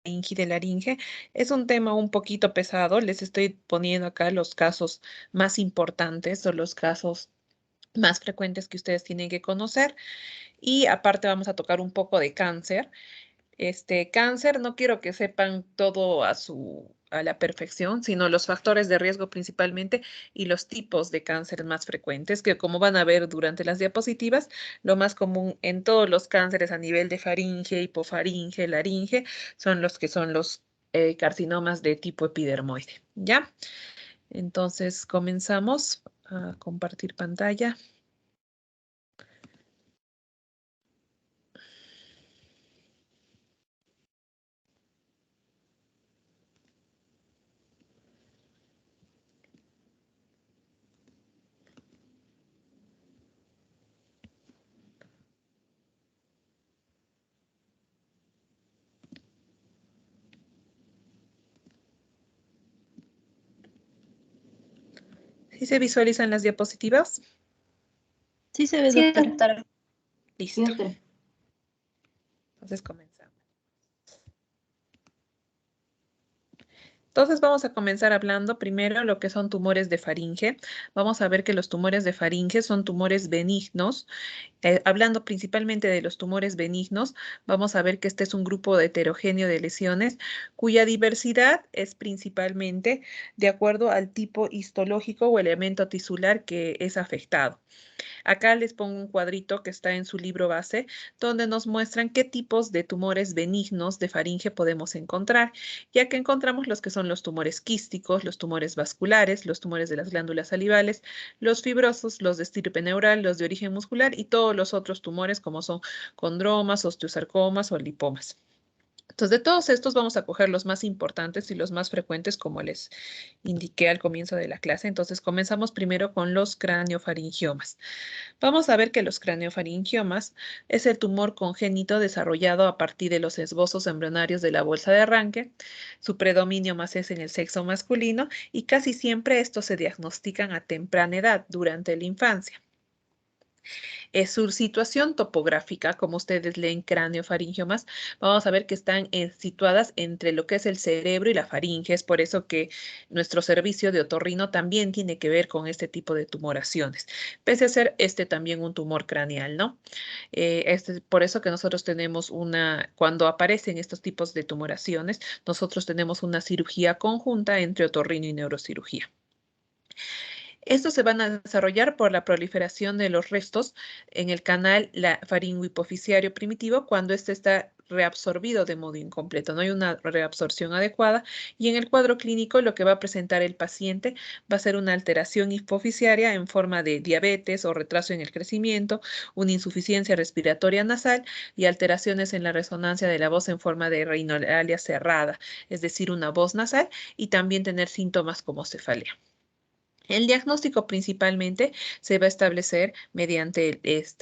faringe y de laringe. Es un tema un poquito pesado. Les estoy poniendo acá los casos más importantes o los casos más frecuentes que ustedes tienen que conocer. Y aparte vamos a tocar un poco de cáncer. Cáncer, no quiero que sepan todo a la perfección, sino los factores de riesgo principalmente y los tipos de cáncer más frecuentes, que como van a ver durante las diapositivas, lo más común en todos los cánceres a nivel de faringe, hipofaringe, laringe, son los carcinomas de tipo epidermoide. ¿Ya? Entonces comenzamos a compartir pantalla. ¿Sí se visualizan las diapositivas? Sí se ve, Sí, doctora. doctora. Listo. Sí, doctora. Entonces comenzamos. Entonces vamos a comenzar hablando primero lo que son tumores de faringe. Vamos a ver que los tumores de faringe son tumores benignos. Hablando principalmente de los tumores benignos, vamos a ver que este es un grupo heterogéneo de lesiones cuya diversidad es principalmente de acuerdo al tipo histológico o elemento tisular que es afectado. Acá les pongo un cuadrito que está en su libro base, donde nos muestran qué tipos de tumores benignos de faringe podemos encontrar, ya que encontramos los que son los tumores quísticos, los tumores vasculares, los tumores de las glándulas salivales, los fibrosos, los de estirpe neural, los de origen muscular y todos los otros tumores como son condromas, osteosarcomas o lipomas. Entonces, de todos estos vamos a coger los más importantes y los más frecuentes, como les indiqué al comienzo de la clase. Entonces, comenzamos primero con los craniofaringiomas. Vamos a ver que los craniofaringiomas es el tumor congénito desarrollado a partir de los esbozos embrionarios de la bolsa de arranque. Su predominio más es en el sexo masculino y casi siempre estos se diagnostican a temprana edad, durante la infancia. Su situación topográfica, como ustedes leen craniofaringiomas, vamos a ver que están situadas entre lo que es el cerebro y la faringe. Es por eso que nuestro servicio de otorrino también tiene que ver con este tipo de tumoraciones, pese a ser también un tumor craneal, ¿no? Por eso que nosotros tenemos cuando aparecen estos tipos de tumoraciones, nosotros tenemos una cirugía conjunta entre otorrino y neurocirugía. Estos se van a desarrollar por la proliferación de los restos en el canal faringohipofisiario primitivo cuando éste está reabsorbido de modo incompleto. No hay una reabsorción adecuada y en el cuadro clínico lo que va a presentar el paciente va a ser una alteración hipofisiaria en forma de diabetes o retraso en el crecimiento, una insuficiencia respiratoria nasal y alteraciones en la resonancia de la voz en forma de rhinolalia cerrada, es decir, una voz nasal y también tener síntomas como cefalea. El diagnóstico principalmente se va a establecer mediante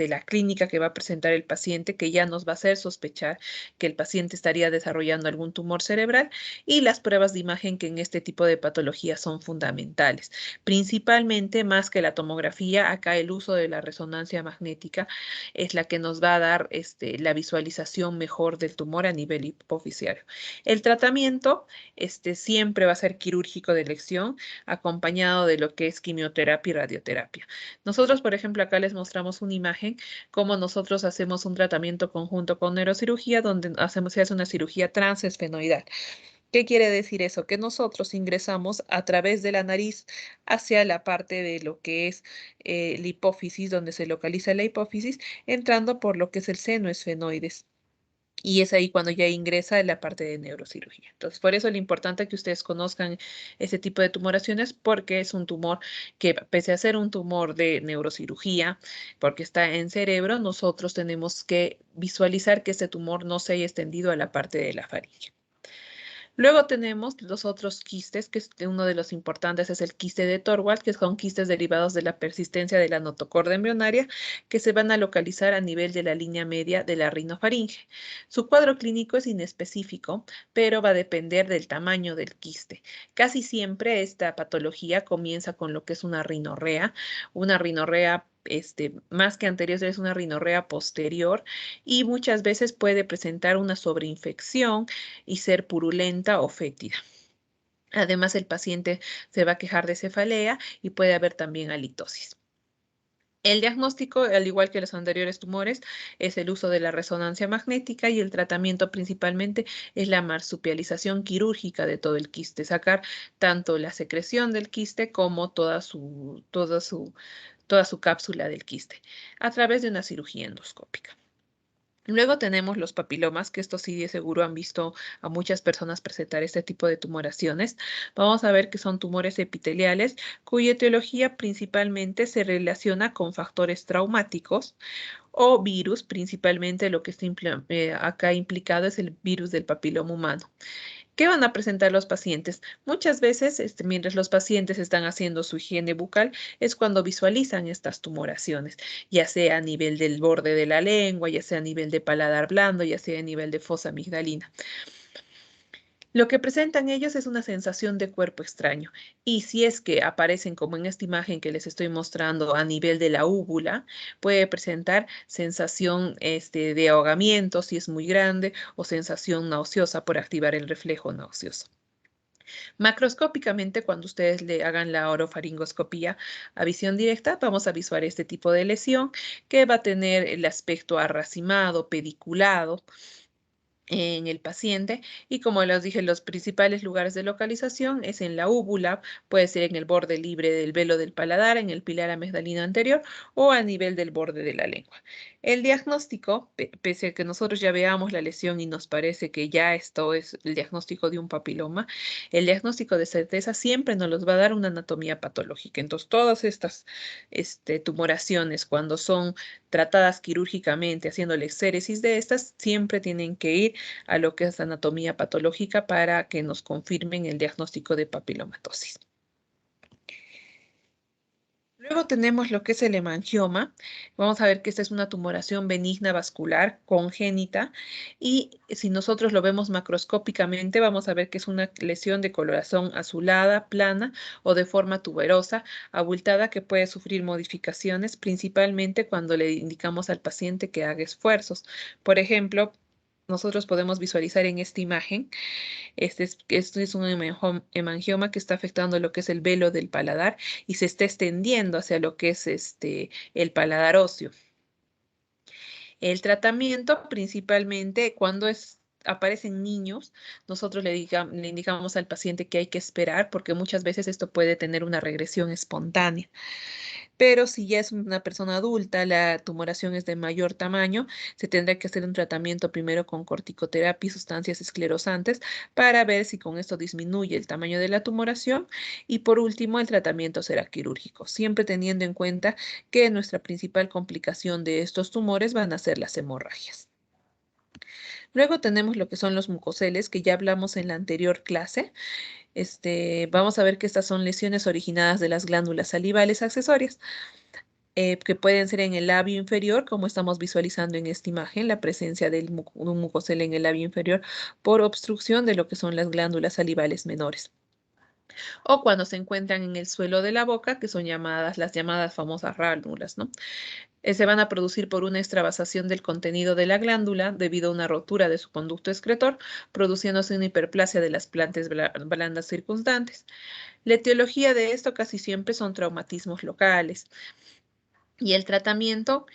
la clínica que va a presentar el paciente, que ya nos va a hacer sospechar que el paciente estaría desarrollando algún tumor cerebral y las pruebas de imagen que en este tipo de patologías son fundamentales. Principalmente, más que la tomografía, acá el uso de la resonancia magnética es la que nos va a dar la visualización mejor del tumor a nivel hipofisiario. El tratamiento siempre va a ser quirúrgico de elección, acompañado de lo que es quimioterapia y radioterapia. Nosotros, por ejemplo, acá les mostramos una imagen, cómo nosotros hacemos un tratamiento conjunto con neurocirugía, donde se hace una cirugía transesfenoidal. ¿Qué quiere decir eso? Que nosotros ingresamos a través de la nariz hacia la parte de lo que es la hipófisis, donde se localiza la hipófisis, entrando por lo que es el seno esfenoides. Y es ahí cuando ya ingresa en la parte de neurocirugía. Entonces, por eso es importante que ustedes conozcan ese tipo de tumoraciones, porque es un tumor que, pese a ser un tumor de neurocirugía, porque está en cerebro, nosotros tenemos que visualizar que ese tumor no se haya extendido a la parte de la faringe. Luego tenemos los otros quistes, que uno de los importantes es el quiste de Torwald, que son quistes derivados de la persistencia de la notocorda embrionaria, que se van a localizar a nivel de la línea media de la rinofaringe. Su cuadro clínico es inespecífico, pero va a depender del tamaño del quiste. Casi siempre esta patología comienza con lo que es una rinorrea más que anterior, es una rinorrea posterior y muchas veces puede presentar una sobreinfección y ser purulenta o fétida. Además, el paciente se va a quejar de cefalea y puede haber también halitosis. El diagnóstico, al igual que los anteriores tumores, es el uso de la resonancia magnética y el tratamiento principalmente es la marsupialización quirúrgica de todo el quiste, sacar tanto la secreción del quiste como toda su cápsula del quiste a través de una cirugía endoscópica. Luego tenemos los papilomas, que estos sí de seguro han visto a muchas personas presentar este tipo de tumoraciones. Vamos a ver que son tumores epiteliales cuya etiología principalmente se relaciona con factores traumáticos o virus, principalmente lo que está acá implicado es el virus del papiloma humano. ¿Qué van a presentar los pacientes? Muchas veces, mientras los pacientes están haciendo su higiene bucal, es cuando visualizan estas tumoraciones, ya sea a nivel del borde de la lengua, ya sea a nivel de paladar blando, ya sea a nivel de fosa amigdalina. Lo que presentan ellos es una sensación de cuerpo extraño. Y si es que aparecen como en esta imagen que les estoy mostrando a nivel de la úvula, puede presentar sensación de ahogamiento si es muy grande o sensación nauseosa por activar el reflejo nauseoso. Macroscópicamente, cuando ustedes le hagan la orofaringoscopía a visión directa, vamos a visualizar este tipo de lesión que va a tener el aspecto arracimado, pediculado en el paciente y como les dije, los principales lugares de localización es en la úvula, puede ser en el borde libre del velo del paladar, en el pilar amigdalino anterior o a nivel del borde de la lengua. El diagnóstico, pese a que nosotros ya veamos la lesión y nos parece que ya esto es el diagnóstico de un papiloma, el diagnóstico de certeza siempre nos los va a dar una anatomía patológica. Entonces, todas estas tumoraciones, cuando son tratadas quirúrgicamente, haciéndole exéresis de estas, siempre tienen que ir a lo que es anatomía patológica para que nos confirmen el diagnóstico de papilomatosis. Luego tenemos lo que es el hemangioma. Vamos a ver que esta es una tumoración benigna vascular congénita y si nosotros lo vemos macroscópicamente vamos a ver que es una lesión de coloración azulada, plana o de forma tuberosa, abultada que puede sufrir modificaciones principalmente cuando le indicamos al paciente que haga esfuerzos. Por ejemplo, nosotros podemos visualizar en esta imagen esto es un hemangioma que está afectando lo que es el velo del paladar y se está extendiendo hacia lo que es el paladar óseo. El tratamiento principalmente cuando aparecen niños, nosotros le indicamos al paciente que hay que esperar porque muchas veces esto puede tener una regresión espontánea. Pero si ya es una persona adulta, la tumoración es de mayor tamaño, se tendrá que hacer un tratamiento primero con corticoterapia y sustancias esclerosantes para ver si con esto disminuye el tamaño de la tumoración y por último el tratamiento será quirúrgico, siempre teniendo en cuenta que nuestra principal complicación de estos tumores van a ser las hemorragias. Luego tenemos lo que son los mucoceles, que ya hablamos en la anterior clase. Vamos a ver que estas son lesiones originadas de las glándulas salivales accesorias, que pueden ser en el labio inferior, como estamos visualizando en esta imagen, la presencia de un mucocele en el labio inferior por obstrucción de lo que son las glándulas salivales menores. O cuando se encuentran en el suelo de la boca, que son las llamadas famosas ránulas, ¿no? Se van a producir por una extravasación del contenido de la glándula debido a una rotura de su conducto excretor, produciéndose una hiperplasia de las plantas blandas circundantes. La etiología de esto casi siempre son traumatismos locales. Y el tratamiento,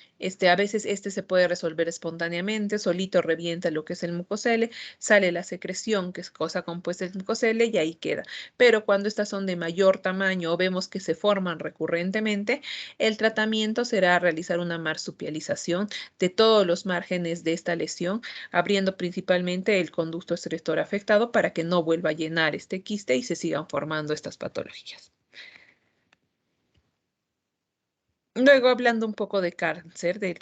a veces se puede resolver espontáneamente, solito revienta lo que es el mucocele, sale la secreción, que es cosa compuesta del mucocele, y ahí queda. Pero cuando estas son de mayor tamaño o vemos que se forman recurrentemente, el tratamiento será realizar una marsupialización de todos los márgenes de esta lesión, abriendo principalmente el conducto excretor afectado para que no vuelva a llenar este quiste y se sigan formando estas patologías. Luego, hablando un poco de cáncer, de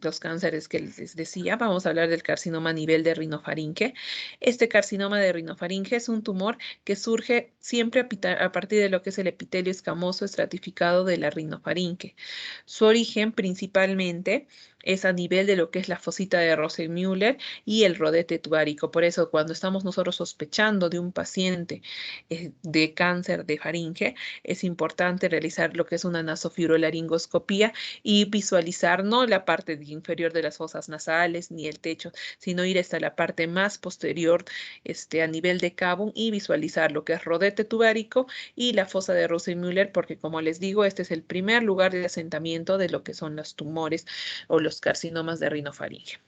los cánceres que les decía, vamos a hablar del carcinoma a nivel de rinofaringe. Este carcinoma de rinofaringe es un tumor que surge siempre a partir de lo que es el epitelio escamoso estratificado de la rinofaringe. Su origen principalmente es a nivel de lo que es la fosita de Rosenmüller y el rodete tubárico. Por eso, cuando estamos nosotros sospechando de un paciente de cáncer de faringe, es importante realizar lo que es una nasofibrolaringoscopía y visualizar no la parte inferior de las fosas nasales ni el techo, sino ir hasta la parte más posterior, a nivel de cabo, y visualizar lo que es rodete tubárico y la fosa de Rosenmüller, porque como les digo, este es el primer lugar de asentamiento de lo que son los tumores o los carcinomas de rinofaringe.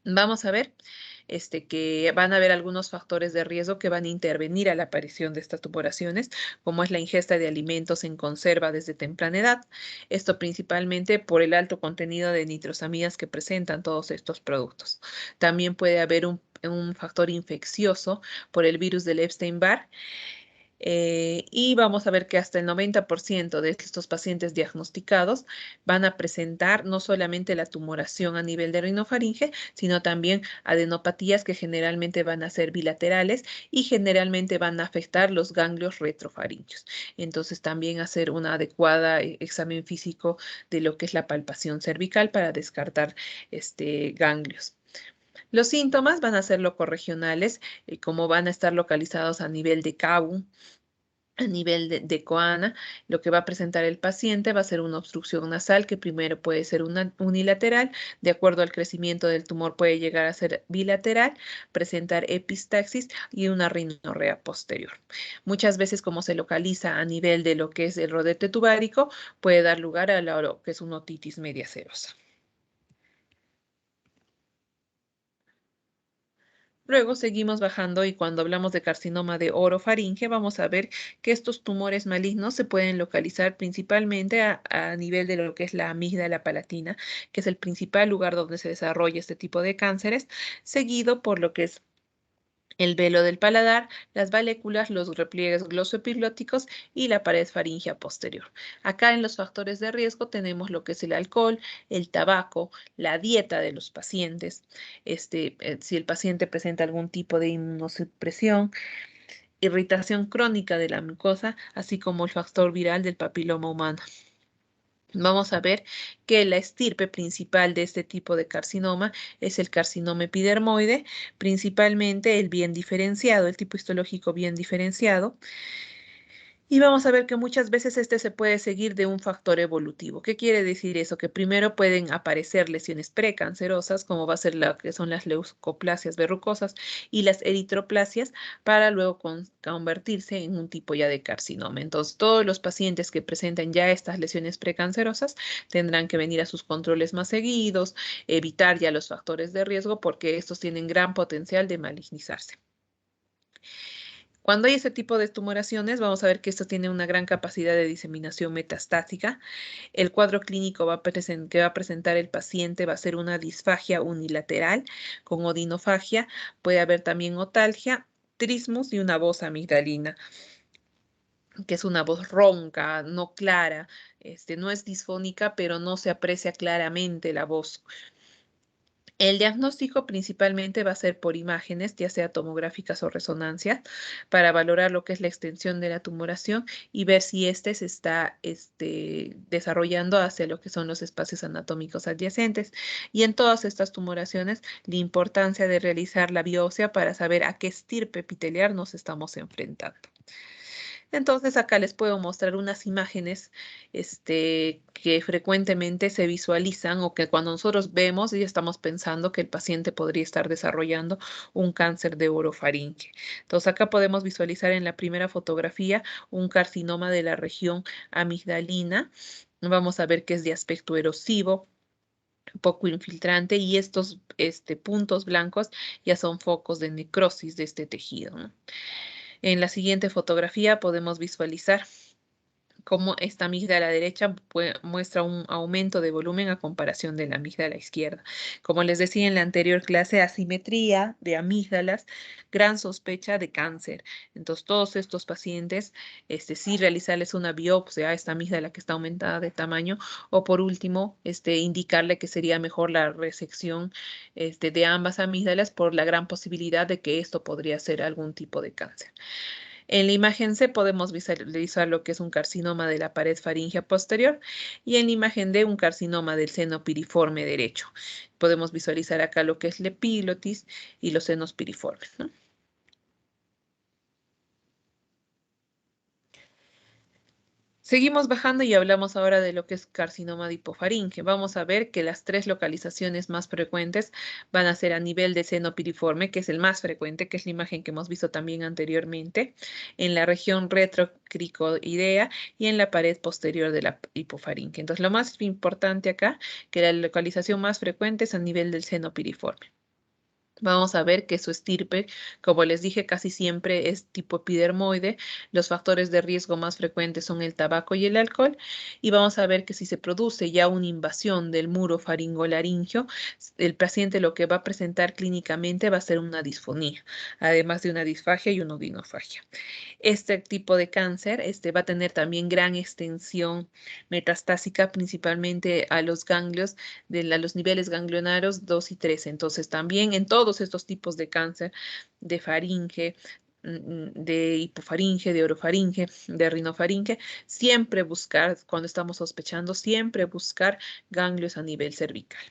Vamos a ver que van a haber algunos factores de riesgo que van a intervenir a la aparición de estas tumoraciones, como es la ingesta de alimentos en conserva desde temprana edad. Esto principalmente por el alto contenido de nitrosamidas que presentan todos estos productos. También puede haber un factor infeccioso por el virus del Epstein-Barr. Y vamos a ver que hasta el 90% de estos pacientes diagnosticados van a presentar no solamente la tumoración a nivel de rinofaringe, sino también adenopatías que generalmente van a ser bilaterales y generalmente van a afectar los ganglios retrofaringios. Entonces también hacer una adecuada examen físico de lo que es la palpación cervical para descartar ganglios. Los síntomas van a ser locorregionales, como van a estar localizados a nivel de cabo, a nivel de coana. Lo que va a presentar el paciente va a ser una obstrucción nasal que primero puede ser unilateral, de acuerdo al crecimiento del tumor puede llegar a ser bilateral, presentar epistaxis y una rinorrea posterior. Muchas veces, como se localiza a nivel de lo que es el rodete tubárico, puede dar lugar a lo que es una otitis media serosa. Luego seguimos bajando y cuando hablamos de carcinoma de orofaringe, vamos a ver que estos tumores malignos se pueden localizar principalmente a nivel de lo que es la amígdala palatina, que es el principal lugar donde se desarrolla este tipo de cánceres, seguido por lo que es el velo del paladar, las valéculas, los repliegues glosoepiglóticos y la pared faríngea posterior. Acá en los factores de riesgo tenemos lo que es el alcohol, el tabaco, la dieta de los pacientes, si el paciente presenta algún tipo de inmunosupresión, irritación crónica de la mucosa, así como el factor viral del papiloma humano. Vamos a ver que la estirpe principal de este tipo de carcinoma es el carcinoma epidermoide, principalmente el bien diferenciado, el tipo histológico bien diferenciado. Y vamos a ver que muchas veces este se puede seguir de un factor evolutivo. ¿Qué quiere decir eso? Que primero pueden aparecer lesiones precancerosas, como va a ser la que son las leucoplasias verrucosas y las eritroplasias, para luego convertirse en un tipo ya de carcinoma. Entonces, todos los pacientes que presenten ya estas lesiones precancerosas tendrán que venir a sus controles más seguidos, evitar ya los factores de riesgo, porque estos tienen gran potencial de malignizarse. Cuando hay este tipo de tumoraciones, vamos a ver que esto tiene una gran capacidad de diseminación metastática. El cuadro clínico que va a presentar el paciente va a ser una disfagia unilateral con odinofagia. Puede haber también otalgia, trismus y una voz amigdalina, que es una voz ronca, no clara. No es disfónica, pero no se aprecia claramente la voz. El diagnóstico principalmente va a ser por imágenes, ya sea tomográficas o resonancias, para valorar lo que es la extensión de la tumoración y ver si éste se está desarrollando hacia lo que son los espacios anatómicos adyacentes. Y en todas estas tumoraciones, la importancia de realizar la biopsia para saber a qué estirpe epitelial nos estamos enfrentando. Entonces acá les puedo mostrar unas imágenes que frecuentemente se visualizan o que cuando nosotros vemos ya estamos pensando que el paciente podría estar desarrollando un cáncer de orofaringe. Entonces acá podemos visualizar en la primera fotografía un carcinoma de la región amigdalina. Vamos a ver que es de aspecto erosivo, poco infiltrante, y estos puntos blancos ya son focos de necrosis de este tejido, ¿no? En la siguiente fotografía podemos visualizar cómo esta amígdala derecha muestra un aumento de volumen a comparación de la amígdala izquierda. Como les decía en la anterior clase, asimetría de amígdalas, gran sospecha de cáncer. Entonces, todos estos pacientes, sí realizarles una biopsia a esta amígdala que está aumentada de tamaño, o por último, indicarle que sería mejor la resección, de ambas amígdalas por la gran posibilidad de que esto podría ser algún tipo de cáncer. En la imagen C podemos visualizar lo que es un carcinoma de la pared faríngea posterior y en la imagen D un carcinoma del seno piriforme derecho. Podemos visualizar acá lo que es la epiglotis y los senos piriformes, ¿no? Seguimos bajando y hablamos ahora de lo que es carcinoma de hipofaringe. Vamos a ver que las tres localizaciones más frecuentes van a ser a nivel de seno piriforme, que es el más frecuente, que es la imagen que hemos visto también anteriormente, en la región retrocricoidea y en la pared posterior de la hipofaringe. Entonces, lo más importante acá, que la localización más frecuente es a nivel del seno piriforme. Vamos a ver que su estirpe, como les dije, casi siempre es tipo epidermoide. Los factores de riesgo más frecuentes son el tabaco y el alcohol. Y vamos a ver que si se produce ya una invasión del muro faringolaringio, el paciente lo que va a presentar clínicamente va a ser una disfonía, además de una disfagia y una odinofagia. Este tipo de cáncer va a tener también gran extensión metastásica, principalmente a los ganglios, a los niveles ganglionarios 2 y 3. Entonces, también en todos estos tipos de cáncer, de faringe, de hipofaringe, de orofaringe, de rinofaringe, siempre buscar, cuando estamos sospechando, siempre buscar ganglios a nivel cervical.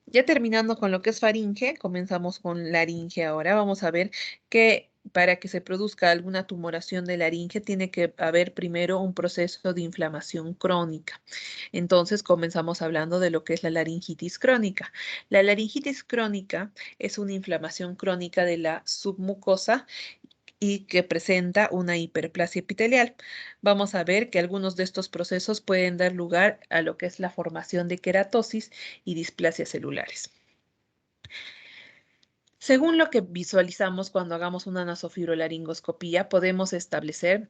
Ya terminando con lo que es faringe, comenzamos con laringe ahora. Vamos a ver que para que se produzca alguna tumoración de laringe tiene que haber primero un proceso de inflamación crónica. Entonces comenzamos hablando de lo que es la laringitis crónica. La laringitis crónica es una inflamación crónica de la submucosa y que presenta una hiperplasia epitelial. Vamos a ver que algunos de estos procesos pueden dar lugar a lo que es la formación de queratosis y displasias celulares. Según lo que visualizamos cuando hagamos una nasofibrolaringoscopía, podemos establecer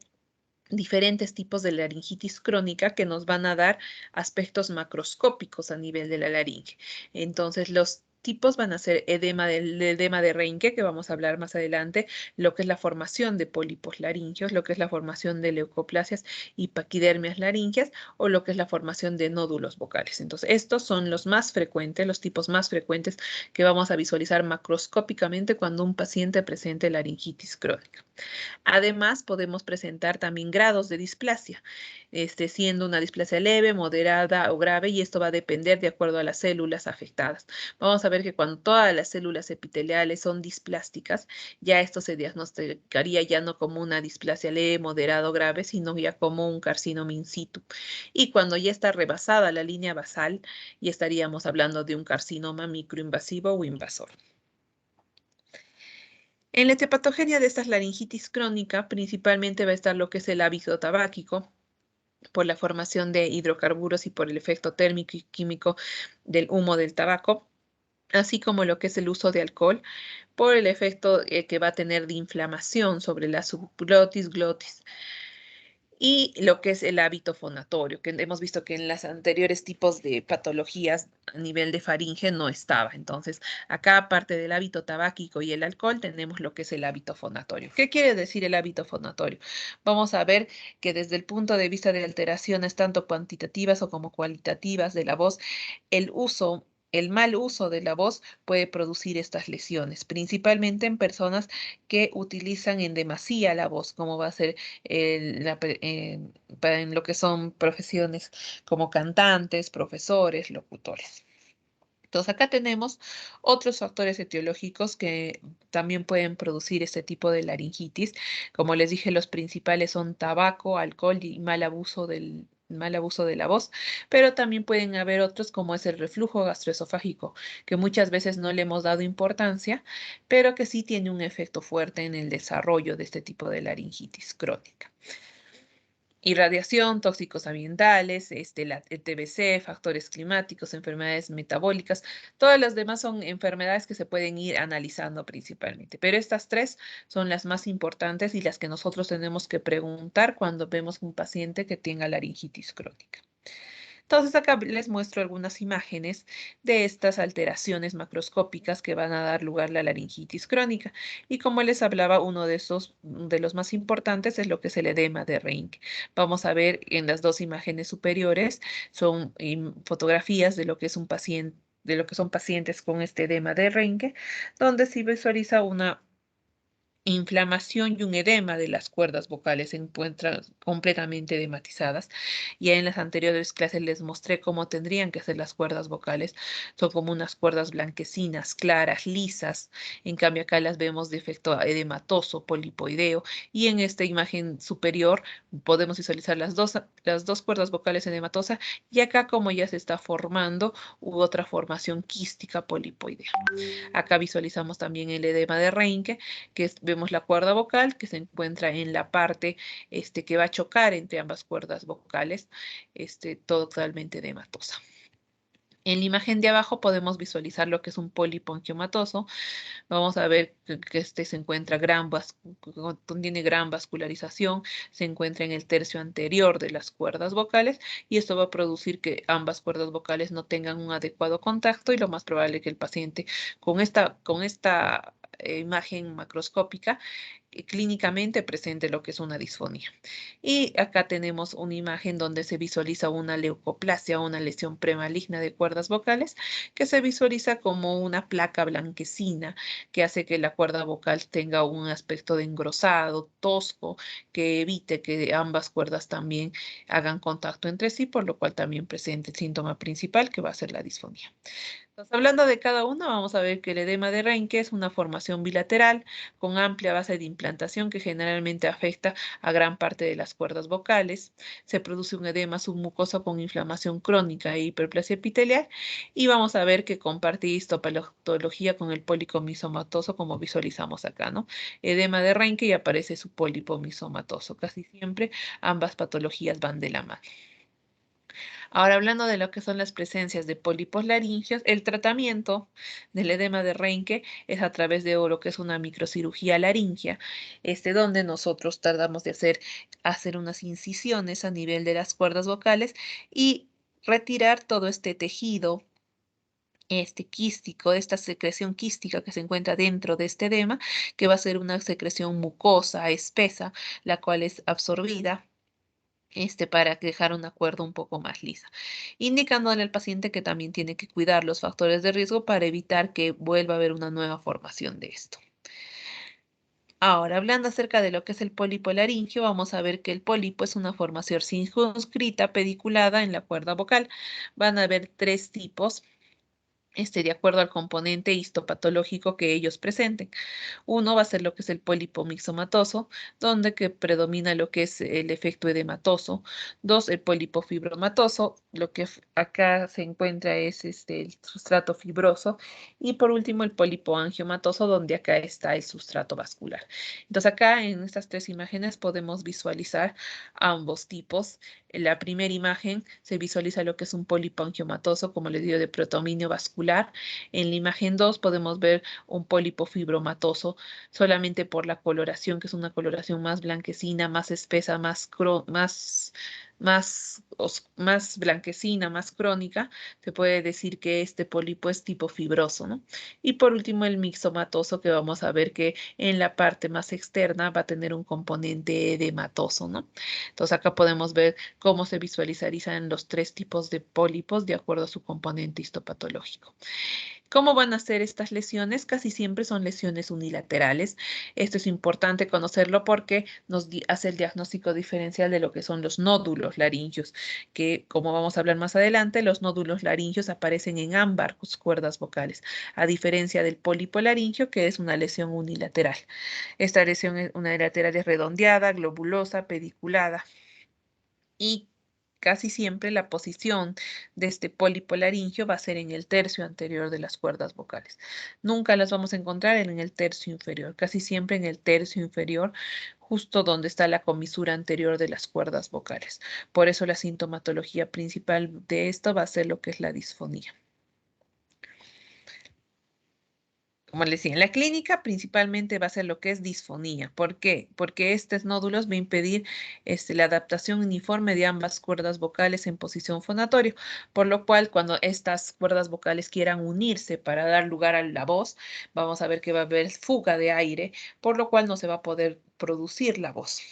diferentes tipos de laringitis crónica que nos van a dar aspectos macroscópicos a nivel de la laringe. Entonces, los tipos van a ser edema edema de Reinke, que vamos a hablar más adelante, lo que es la formación de pólipos laringeos, lo que es la formación de leucoplasias y paquidermias laringeas, o lo que es la formación de nódulos vocales. Entonces, estos son los más frecuentes, los tipos más frecuentes que vamos a visualizar macroscópicamente cuando un paciente presente laringitis crónica. Además, podemos presentar también grados de displasia, siendo una displasia leve, moderada o grave, y esto va a depender de acuerdo a las células afectadas. Vamos a ver que cuando todas las células epiteliales son displásticas, ya esto se diagnosticaría ya no como una displasia leve, moderada o grave, sino ya como un carcinoma in situ. Y cuando ya está rebasada la línea basal, ya estaríamos hablando de un carcinoma microinvasivo o invasor. En la etiopatogenia de esta laringitis crónica, principalmente va a estar lo que es el hábito tabáquico, por la formación de hidrocarburos y por el efecto térmico y químico del humo del tabaco, así como lo que es el uso de alcohol, por el efecto que va a tener de inflamación sobre la subglotis, glotis, y lo que es el hábito fonatorio, que hemos visto que en las anteriores tipos de patologías a nivel de faringe no estaba. Entonces, acá aparte del hábito tabáquico y el alcohol, tenemos lo que es el hábito fonatorio. ¿Qué quiere decir el hábito fonatorio? Vamos a ver que desde el punto de vista de alteraciones tanto cuantitativas o como cualitativas de la voz, el mal uso de la voz puede producir estas lesiones, principalmente en personas que utilizan en demasía la voz, como va a ser en lo que son profesiones como cantantes, profesores, locutores. Entonces acá tenemos otros factores etiológicos que también pueden producir este tipo de laringitis. Como les dije, los principales son tabaco, alcohol y mal abuso de la voz, pero también pueden haber otros como es el reflujo gastroesofágico, que muchas veces no le hemos dado importancia, pero que sí tiene un efecto fuerte en el desarrollo de este tipo de laringitis crónica. Irradiación, tóxicos ambientales, el TBC, factores climáticos, enfermedades metabólicas, todas las demás son enfermedades que se pueden ir analizando principalmente, pero estas tres son las más importantes y las que nosotros tenemos que preguntar cuando vemos un paciente que tenga laringitis crónica. Entonces acá les muestro algunas imágenes de estas alteraciones macroscópicas que van a dar lugar a la laringitis crónica. Y como les hablaba, uno de los más importantes es lo que es el edema de Reinke. Vamos a ver en las dos imágenes superiores, son fotografías de lo que es un paciente, de lo que son pacientes con este edema de Reinke, donde se visualiza una inflamación y un edema de las cuerdas vocales se encuentran completamente edematizadas. Ya en las anteriores clases les mostré cómo tendrían que ser las cuerdas vocales. Son como unas cuerdas blanquecinas, claras, lisas. En cambio acá las vemos de efecto edematoso, polipoideo. Y en esta imagen superior podemos visualizar las dos cuerdas vocales edematosas. Y acá como ya se está formando, hubo otra formación quística polipoidea. Acá visualizamos también el edema de Reinke, vemos la cuerda vocal que se encuentra en la parte que va a chocar entre ambas cuerdas vocales, totalmente edematosa. En la imagen de abajo podemos visualizar lo que es un pólipo angiomatoso. Vamos a ver que este se encuentra tiene gran vascularización, se encuentra en el tercio anterior de las cuerdas vocales y esto va a producir que ambas cuerdas vocales no tengan un adecuado contacto y lo más probable es que el paciente con esta imagen macroscópica clínicamente presente lo que es una disfonía. Y acá tenemos una imagen donde se visualiza una leucoplasia, una lesión premaligna de cuerdas vocales, que se visualiza como una placa blanquecina que hace que la cuerda vocal tenga un aspecto de engrosado, tosco, que evite que ambas cuerdas también hagan contacto entre sí, por lo cual también presente el síntoma principal que va a ser la disfonía. Entonces, hablando de cada uno, vamos a ver que el edema de Reinke es una formación bilateral con amplia base de implantación que generalmente afecta a gran parte de las cuerdas vocales. Se produce un edema submucoso con inflamación crónica e hiperplasia epitelial. Y vamos a ver que comparte histopatología con el pólipo misomatoso, como visualizamos acá, ¿no? Edema de Reinke y aparece su pólipo misomatoso. Casi siempre ambas patologías van de la mano. Ahora, hablando de lo que son las presencias de pólipos laringeos, el tratamiento del edema de Reinke es a través de lo que es una microcirugía laringea, donde nosotros tardamos de hacer unas incisiones a nivel de las cuerdas vocales y retirar todo este tejido quístico, esta secreción quística que se encuentra dentro de este edema, que va a ser una secreción mucosa, espesa, la cual es absorbida para dejar una cuerda un poco más lisa, indicándole al paciente que también tiene que cuidar los factores de riesgo para evitar que vuelva a haber una nueva formación de esto. Ahora, hablando acerca de lo que es el pólipo laringio, vamos a ver que el pólipo es una formación circunscrita, pediculada en la cuerda vocal. Van a haber tres tipos, de acuerdo al componente histopatológico que ellos presenten. Uno va a ser lo que es el pólipo mixomatoso, donde que predomina lo que es el efecto edematoso. Dos, el pólipo fibromatoso, lo que acá se encuentra es el sustrato fibroso. Y por último, el pólipo angiomatoso, donde acá está el sustrato vascular. Entonces acá en estas tres imágenes podemos visualizar ambos tipos. En la primera imagen se visualiza lo que es un pólipo angiomatoso, como les digo, de predominio vascular. En la imagen 2 podemos ver un pólipo fibromatoso solamente por la coloración, que es una coloración más blanquecina, más espesa, más blanquecina, más crónica. Se puede decir que este pólipo es tipo fibroso, ¿no? Y por último, el mixomatoso, que vamos a ver que en la parte más externa va a tener un componente edematoso, ¿no? Entonces acá podemos ver cómo se visualizarían los tres tipos de pólipos de acuerdo a su componente histopatológico. ¿Cómo van a ser estas lesiones? Casi siempre son lesiones unilaterales. Esto es importante conocerlo porque nos hace el diagnóstico diferencial de lo que son los nódulos laringios, que como vamos a hablar más adelante, los nódulos laringios aparecen en ambas cuerdas vocales, a diferencia del pólipo laringio, que es una lesión unilateral. Esta lesión unilateral es redondeada, globulosa, pediculada y casi siempre la posición de este pólipo laringio va a ser en el tercio anterior de las cuerdas vocales. Nunca las vamos a encontrar en el tercio inferior, casi siempre en el tercio inferior, justo donde está la comisura anterior de las cuerdas vocales. Por eso la sintomatología principal de esto va a ser lo que es la disfonía. Como les decía, en la clínica principalmente va a ser lo que es disfonía. ¿Por qué? Porque estos nódulos va a impedir la adaptación uniforme de ambas cuerdas vocales en posición fonatoria, por lo cual cuando estas cuerdas vocales quieran unirse para dar lugar a la voz, vamos a ver que va a haber fuga de aire, por lo cual no se va a poder producir la voz.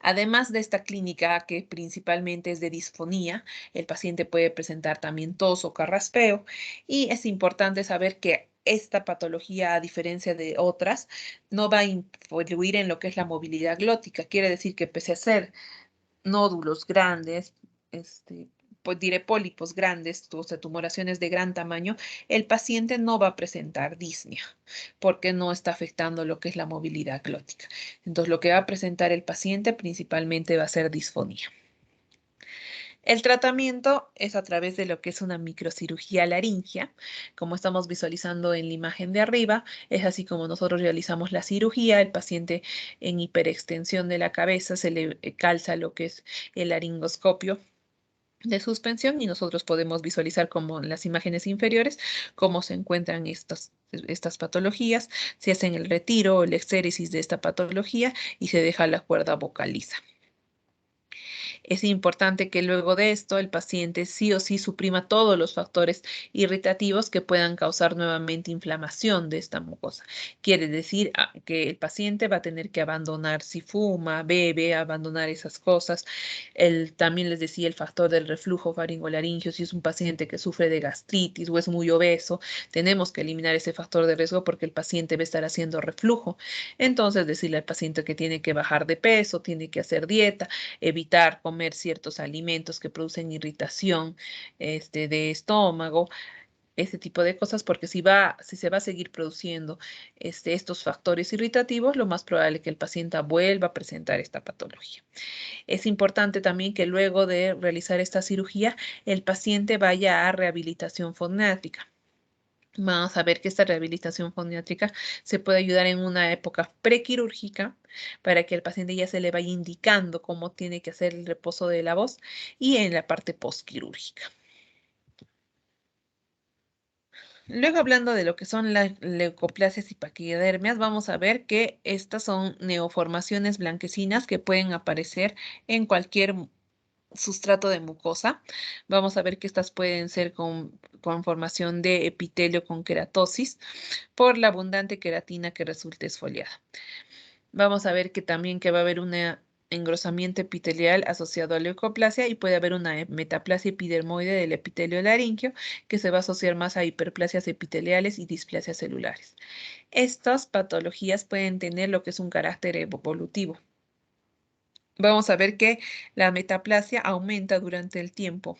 Además de esta clínica, que principalmente es de disfonía, el paciente puede presentar también tos o carraspeo, y es importante saber que esta patología, a diferencia de otras, no va a influir en lo que es la movilidad glótica. Quiere decir que pese a ser nódulos grandes, pues diré pólipos grandes, o sea, tumoraciones de gran tamaño, el paciente no va a presentar disnea porque no está afectando lo que es la movilidad glótica. Entonces, lo que va a presentar el paciente principalmente va a ser disfonía. El tratamiento es a través de lo que es una microcirugía laringea, como estamos visualizando en la imagen de arriba, es así como nosotros realizamos la cirugía. El paciente en hiperextensión de la cabeza se le calza lo que es el laringoscopio de suspensión y nosotros podemos visualizar como en las imágenes inferiores cómo se encuentran estas patologías, se hacen el retiro o el exéresis de esta patología y se deja la cuerda vocal lisa. Es importante que luego de esto el paciente sí o sí suprima todos los factores irritativos que puedan causar nuevamente inflamación de esta mucosa. Quiere decir que el paciente va a tener que abandonar si fuma, bebe, abandonar esas cosas. También les decía el factor del reflujo faringolaringio. Si es un paciente que sufre de gastritis o es muy obeso, tenemos que eliminar ese factor de riesgo porque el paciente va a estar haciendo reflujo. Entonces, decirle al paciente que tiene que bajar de peso, tiene que hacer dieta, evitar comer ciertos alimentos que producen irritación de estómago, ese tipo de cosas, porque si se va a seguir produciendo estos factores irritativos, lo más probable es que el paciente vuelva a presentar esta patología. Es importante también que luego de realizar esta cirugía, el paciente vaya a rehabilitación foniátrica. Vamos a ver que esta rehabilitación foniátrica se puede ayudar en una época prequirúrgica para que el paciente ya se le vaya indicando cómo tiene que hacer el reposo de la voz y en la parte postquirúrgica. Luego, hablando de lo que son las leucoplasias y paquidermias, vamos a ver que estas son neoformaciones blanquecinas que pueden aparecer en cualquier sustrato de mucosa. Vamos a ver que estas pueden ser con formación de epitelio con queratosis por la abundante queratina que resulta esfoliada. Vamos a ver que también que va a haber un engrosamiento epitelial asociado a leucoplasia y puede haber una metaplasia epidermoide del epitelio laríngeo que se va a asociar más a hiperplasias epiteliales y displasias celulares. Estas patologías pueden tener lo que es un carácter evolutivo. Vamos a ver que la metaplasia aumenta durante el tiempo.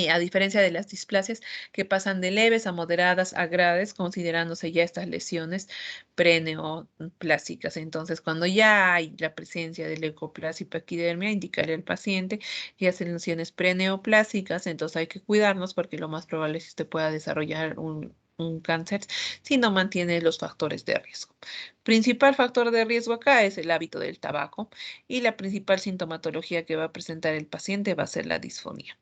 A diferencia de las displasias que pasan de leves a moderadas a graves, considerándose ya estas lesiones preneoplásicas. Entonces, cuando ya hay la presencia de leucoplasia y paquidermia, indicarle al paciente que hacen lesiones preneoplásicas, entonces hay que cuidarnos porque lo más probable es que usted pueda desarrollar un cáncer si no mantiene los factores de riesgo. Principal factor de riesgo acá es el hábito del tabaco y la principal sintomatología que va a presentar el paciente va a ser la disfonía.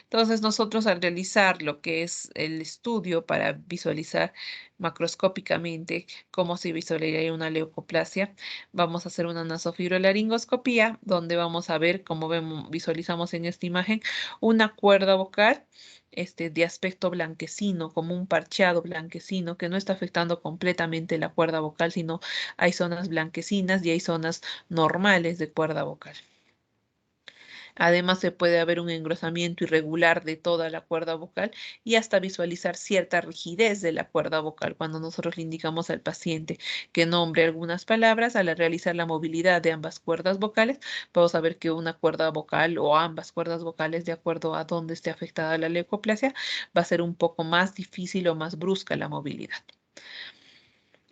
Entonces, nosotros al realizar lo que es el estudio para visualizar macroscópicamente cómo se visualizaría una leucoplasia, vamos a hacer una nasofibrolaringoscopía donde vamos a ver, como visualizamos en esta imagen, una cuerda vocal de aspecto blanquecino, como un parcheado blanquecino que no está afectando completamente la cuerda vocal, sino hay zonas blanquecinas y hay zonas normales de cuerda vocal. Además, se puede haber un engrosamiento irregular de toda la cuerda vocal y hasta visualizar cierta rigidez de la cuerda vocal cuando nosotros le indicamos al paciente que nombre algunas palabras. Al realizar la movilidad de ambas cuerdas vocales, vamos a ver que una cuerda vocal o ambas cuerdas vocales, de acuerdo a dónde esté afectada la leucoplasia, va a ser un poco más difícil o más brusca la movilidad.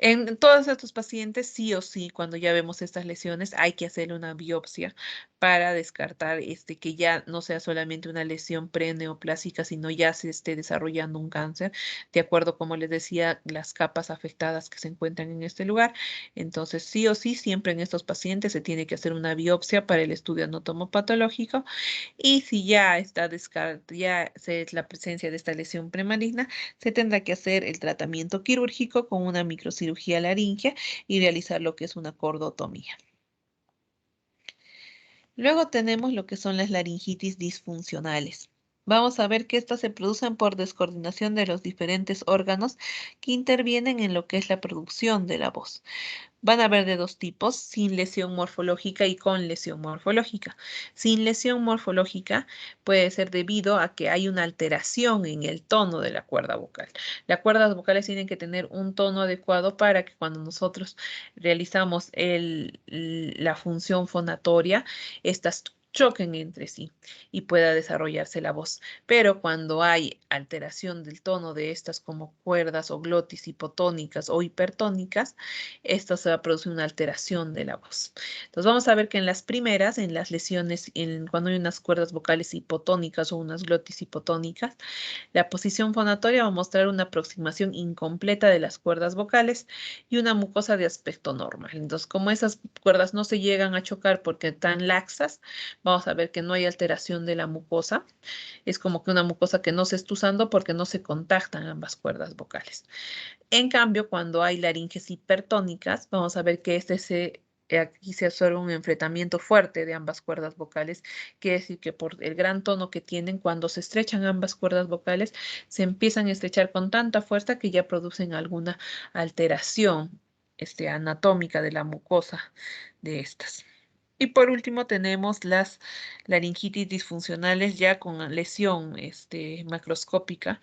En todos estos pacientes, sí o sí, cuando ya vemos estas lesiones, hay que hacerle una biopsia para descartar que ya no sea solamente una lesión preneoplásica, sino ya se esté desarrollando un cáncer, de acuerdo, como les decía, las capas afectadas que se encuentran en este lugar. Entonces, sí o sí, siempre en estos pacientes se tiene que hacer una biopsia para el estudio anatomopatológico y si ya está ya es la presencia de esta lesión premaligna, se tendrá que hacer el tratamiento quirúrgico con una microcirugía laringea y realizar lo que es una cordotomía. Luego tenemos lo que son las laringitis disfuncionales. Vamos a ver que estas se producen por descoordinación de los diferentes órganos que intervienen en lo que es la producción de la voz. Van a haber de dos tipos, sin lesión morfológica y con lesión morfológica. Sin lesión morfológica puede ser debido a que hay una alteración en el tono de la cuerda vocal. Las cuerdas vocales tienen que tener un tono adecuado para que cuando nosotros realizamos la función fonatoria, estas choquen entre sí y pueda desarrollarse la voz. Pero cuando hay alteración del tono de estas como cuerdas o glotis hipotónicas o hipertónicas, esto se va a producir una alteración de la voz. Entonces vamos a ver que en las primeras, en las lesiones, cuando hay unas cuerdas vocales hipotónicas o unas glotis hipotónicas, la posición fonatoria va a mostrar una aproximación incompleta de las cuerdas vocales y una mucosa de aspecto normal. Entonces, como esas cuerdas no se llegan a chocar porque están laxas, vamos a ver que no hay alteración de la mucosa. Es como que una mucosa que no se está usando porque no se contactan ambas cuerdas vocales. En cambio, cuando hay laringes hipertónicas, vamos a ver que aquí se observa un enfrentamiento fuerte de ambas cuerdas vocales, quiere decir que por el gran tono que tienen, cuando se estrechan ambas cuerdas vocales, se empiezan a estrechar con tanta fuerza que ya producen alguna alteración anatómica de la mucosa de estas. Y por último tenemos las laringitis disfuncionales ya con lesión macroscópica.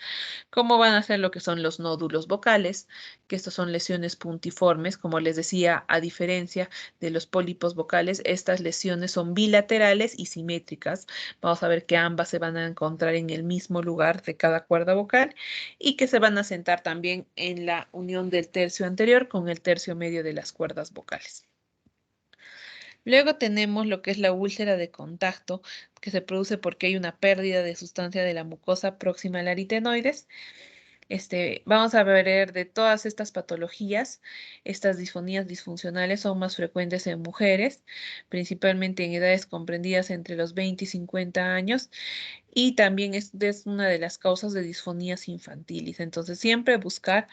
¿Cómo van a ser lo que son los nódulos vocales? Que estos son lesiones puntiformes. Como les decía, a diferencia de los pólipos vocales, estas lesiones son bilaterales y simétricas. Vamos a ver que ambas se van a encontrar en el mismo lugar de cada cuerda vocal y que se van a sentar también en la unión del tercio anterior con el tercio medio de las cuerdas vocales. Luego tenemos lo que es la úlcera de contacto, que se produce porque hay una pérdida de sustancia de la mucosa próxima al aritenoides. Vamos a ver de todas estas patologías, estas disfonías disfuncionales son más frecuentes en mujeres, principalmente en edades comprendidas entre los 20 y 50 años, y también es una de las causas de disfonías infantiles. Entonces, siempre buscar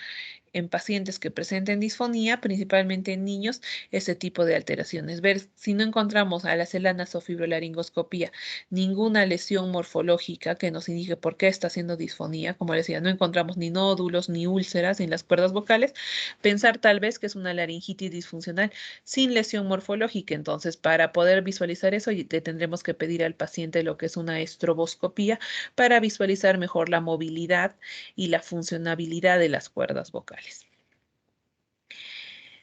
en pacientes que presenten disfonía, principalmente en niños, este tipo de alteraciones. Ver si no encontramos a las elanas o fibrolaringoscopía ninguna lesión morfológica que nos indique por qué está haciendo disfonía, como decía, no encontramos ni nódulos ni úlceras en las cuerdas vocales, pensar tal vez que es una laringitis disfuncional sin lesión morfológica. Entonces, para poder visualizar eso, le tendremos que pedir al paciente lo que es una estroboscopía para visualizar mejor la movilidad y la funcionabilidad de las cuerdas vocales.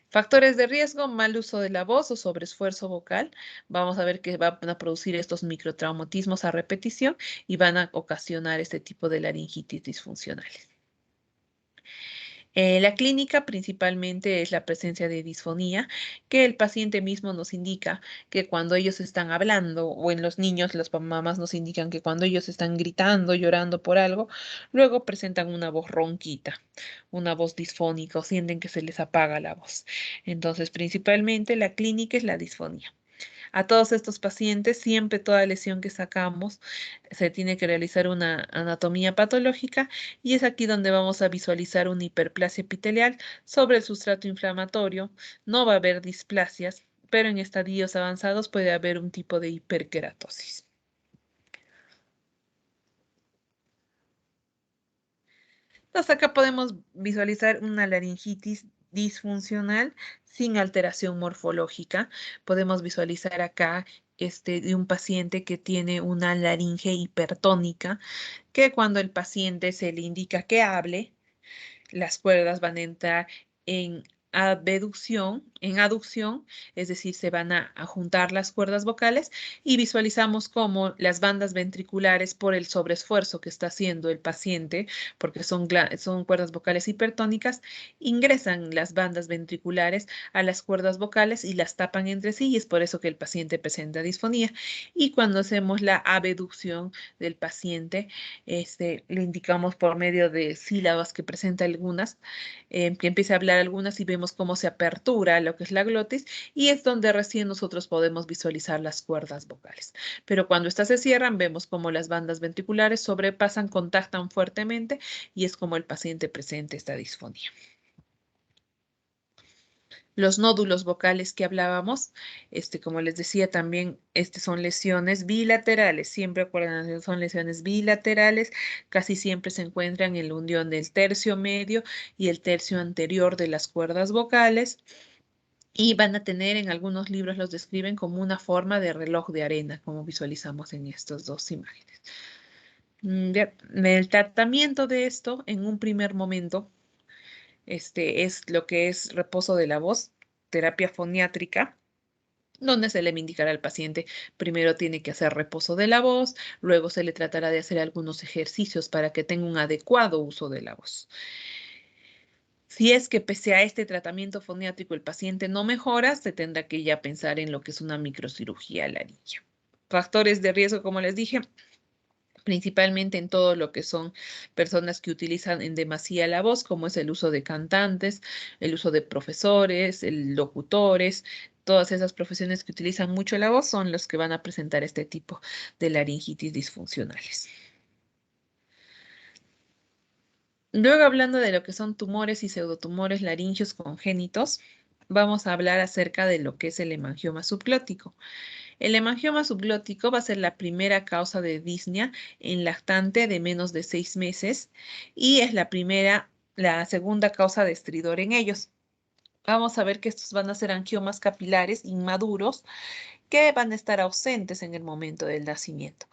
Factores de riesgo, mal uso de la voz o sobreesfuerzo vocal. Vamos a ver que van a producir estos microtraumatismos a repetición y van a ocasionar este tipo de laringitis disfuncionales. La clínica principalmente es la presencia de disfonía, que el paciente mismo nos indica que cuando ellos están hablando, o en los niños, las mamás nos indican que cuando ellos están gritando, llorando por algo, luego presentan una voz ronquita, una voz disfónica o sienten que se les apaga la voz. Entonces, principalmente la clínica es la disfonía. A todos estos pacientes, siempre toda lesión que sacamos, se tiene que realizar una anatomía patológica y es aquí donde vamos a visualizar una hiperplasia epitelial sobre el sustrato inflamatorio. No va a haber displasias, pero en estadios avanzados puede haber un tipo de hiperkeratosis. Entonces acá podemos visualizar una laringitis disfuncional sin alteración morfológica. Podemos visualizar acá de un paciente que tiene una laringe hipertónica, que cuando el paciente se le indica que hable, las cuerdas van a entrar en aducción, es decir, se van a juntar las cuerdas vocales y visualizamos cómo las bandas ventriculares por el sobreesfuerzo que está haciendo el paciente, porque son cuerdas vocales hipertónicas, ingresan las bandas ventriculares a las cuerdas vocales y las tapan entre sí y es por eso que el paciente presenta disfonía. Y cuando hacemos la abducción del paciente, le indicamos por medio de sílabas que presenta algunas, que empiece a hablar algunas y vemos cómo se apertura lo que es la glotis y es donde recién nosotros podemos visualizar las cuerdas vocales. Pero cuando estas se cierran, vemos cómo las bandas ventriculares sobrepasan, contactan fuertemente y es como el paciente presenta esta disfonía. Los nódulos vocales que hablábamos, como les decía también, son lesiones bilaterales. Siempre acuérdense, son lesiones bilaterales. Casi siempre se encuentran en la unión del tercio medio y el tercio anterior de las cuerdas vocales. Y van a tener, en algunos libros los describen como una forma de reloj de arena, como visualizamos en estas dos imágenes. Ya, el tratamiento de esto, en un primer momento, es lo que es reposo de la voz, terapia foniátrica, donde se le indicará al paciente, primero tiene que hacer reposo de la voz, luego se le tratará de hacer algunos ejercicios para que tenga un adecuado uso de la voz. Si es que pese a este tratamiento foniátrico el paciente no mejora, se tendrá que ya pensar en lo que es una microcirugía laringe. Factores de riesgo, como les dije, principalmente en todo lo que son personas que utilizan en demasía la voz, como es el uso de cantantes, el uso de profesores, locutores, todas esas profesiones que utilizan mucho la voz son los que van a presentar este tipo de laringitis disfuncionales. Luego, hablando de lo que son tumores y pseudotumores laringios congénitos, vamos a hablar acerca de lo que es el hemangioma subglótico. El hemangioma subglótico va a ser la primera causa de disnea en lactante de menos de 6 meses y es la segunda causa de estridor en ellos. Vamos a ver que estos van a ser angiomas capilares inmaduros que van a estar ausentes en el momento del nacimiento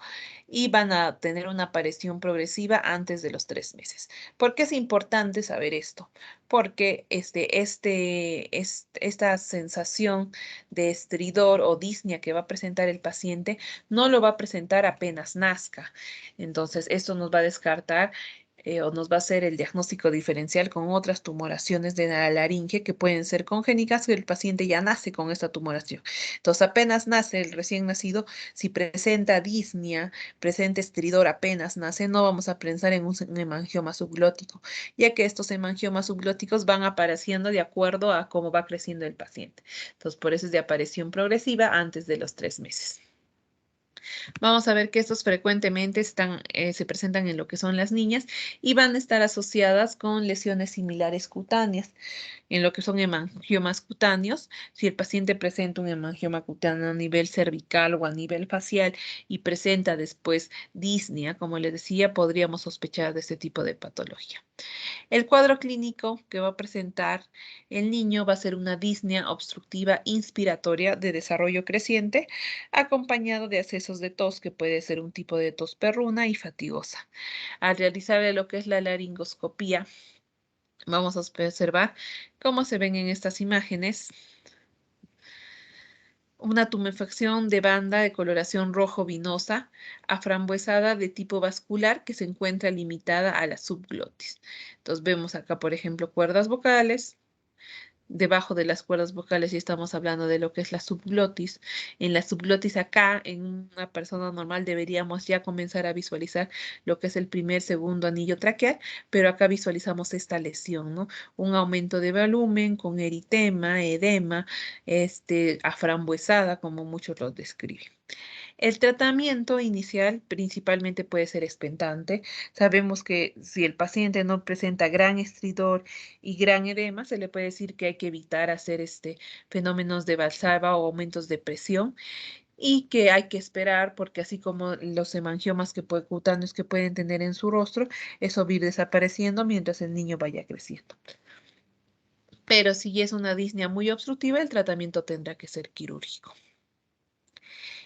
y van a tener una aparición progresiva antes de los 3 meses. ¿Por qué es importante saber esto? Porque esta sensación de estridor o disnea que va a presentar el paciente no lo va a presentar apenas nazca. Entonces, esto nos va a descartar o nos va a hacer el diagnóstico diferencial con otras tumoraciones de la laringe que pueden ser congénitas, que el paciente ya nace con esta tumoración. Entonces, apenas nace el recién nacido, si presenta disnea, presenta estridor apenas nace, no vamos a pensar en un hemangioma subglótico, ya que estos hemangiomas subglóticos van apareciendo de acuerdo a cómo va creciendo el paciente. Entonces, por eso es de aparición progresiva antes de los 3 meses. Vamos a ver que estos frecuentemente se presentan en lo que son las niñas y van a estar asociadas con lesiones similares cutáneas en lo que son hemangiomas cutáneos. Si el paciente presenta un hemangioma cutáneo a nivel cervical o a nivel facial y presenta después disnea, como les decía, podríamos sospechar de este tipo de patología. El cuadro clínico que va a presentar el niño va a ser una disnea obstructiva inspiratoria de desarrollo creciente, acompañado de accesos de tos, que puede ser un tipo de tos perruna y fatigosa. Al realizar lo que es la laringoscopía, vamos a observar cómo se ven en estas imágenes. Una tumefacción de banda de coloración rojo vinosa, aframbuesada de tipo vascular que se encuentra limitada a la subglotis. Entonces vemos acá, por ejemplo, cuerdas vocales. Debajo de las cuerdas vocales, y estamos hablando de lo que es la subglotis. En la subglotis acá, en una persona normal, deberíamos ya comenzar a visualizar lo que es el primer, segundo anillo traqueal, pero acá visualizamos esta lesión, ¿no? Un aumento de volumen con eritema, edema, aframbuesada, como muchos lo describen. El tratamiento inicial principalmente puede ser expectante. Sabemos que si el paciente no presenta gran estridor y gran edema, se le puede decir que hay que evitar hacer fenómenos de Valsalva o aumentos de presión y que hay que esperar porque así como los hemangiomas cutáneos que pueden tener en su rostro, eso va a ir desapareciendo mientras el niño vaya creciendo. Pero si es una disnea muy obstructiva, el tratamiento tendrá que ser quirúrgico.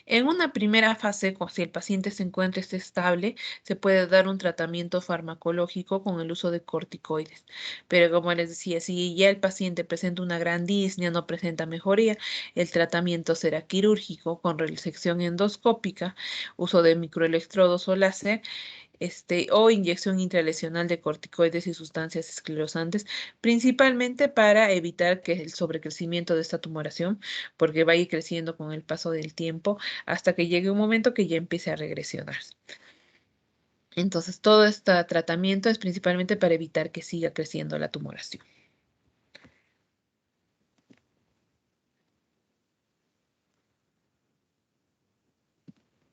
En una primera fase, si el paciente se encuentra estable, se puede dar un tratamiento farmacológico con el uso de corticoides. Pero como les decía, si ya el paciente presenta una gran disnea, no presenta mejoría, el tratamiento será quirúrgico con resección endoscópica, uso de microelectrodos o láser, o inyección intralesional de corticoides y sustancias esclerosantes, principalmente para evitar que el sobrecrecimiento de esta tumoración, porque va a ir creciendo con el paso del tiempo hasta que llegue un momento que ya empiece a regresionar. Entonces, todo este tratamiento es principalmente para evitar que siga creciendo la tumoración.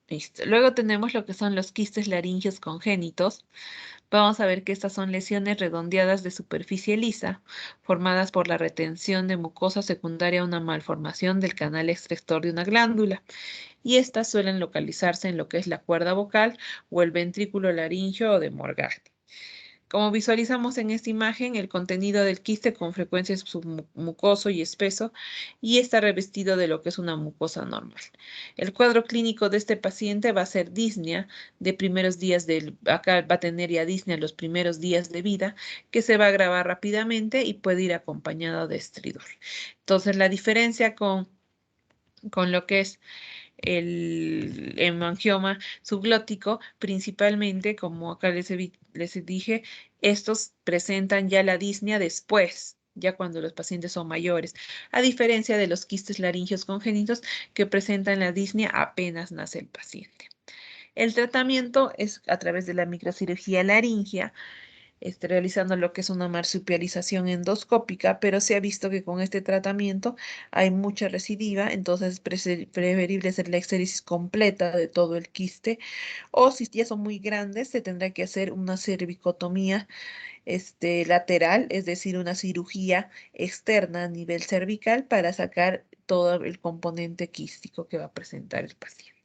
Listo. Luego tenemos lo que son los quistes laringios congénitos. Vamos a ver que estas son lesiones redondeadas de superficie lisa, formadas por la retención de mucosa secundaria a una malformación del canal extractor de una glándula. Y estas suelen localizarse en lo que es la cuerda vocal o el ventrículo laríngeo o de Morgagni. Como visualizamos en esta imagen, el contenido del quiste con frecuencia es submucoso y espeso y está revestido de lo que es una mucosa normal. El cuadro clínico de este paciente va a ser disnea de primeros días acá va a tener ya disnea los primeros días de vida, que se va a agravar rápidamente y puede ir acompañado de estridor. Entonces, la diferencia con lo que es el hemangioma subglótico, principalmente, como acá les dije, estos presentan ya la disnea después, ya cuando los pacientes son mayores, a diferencia de los quistes laringeos congénitos que presentan la disnea apenas nace el paciente. El tratamiento es a través de la microcirugía laringea, realizando lo que es una marsupialización endoscópica, pero se ha visto que con este tratamiento hay mucha recidiva, entonces es preferible hacer la exéresis completa de todo el quiste, o si ya son muy grandes, se tendrá que hacer una cervicotomía lateral, es decir, una cirugía externa a nivel cervical para sacar todo el componente quístico que va a presentar el paciente.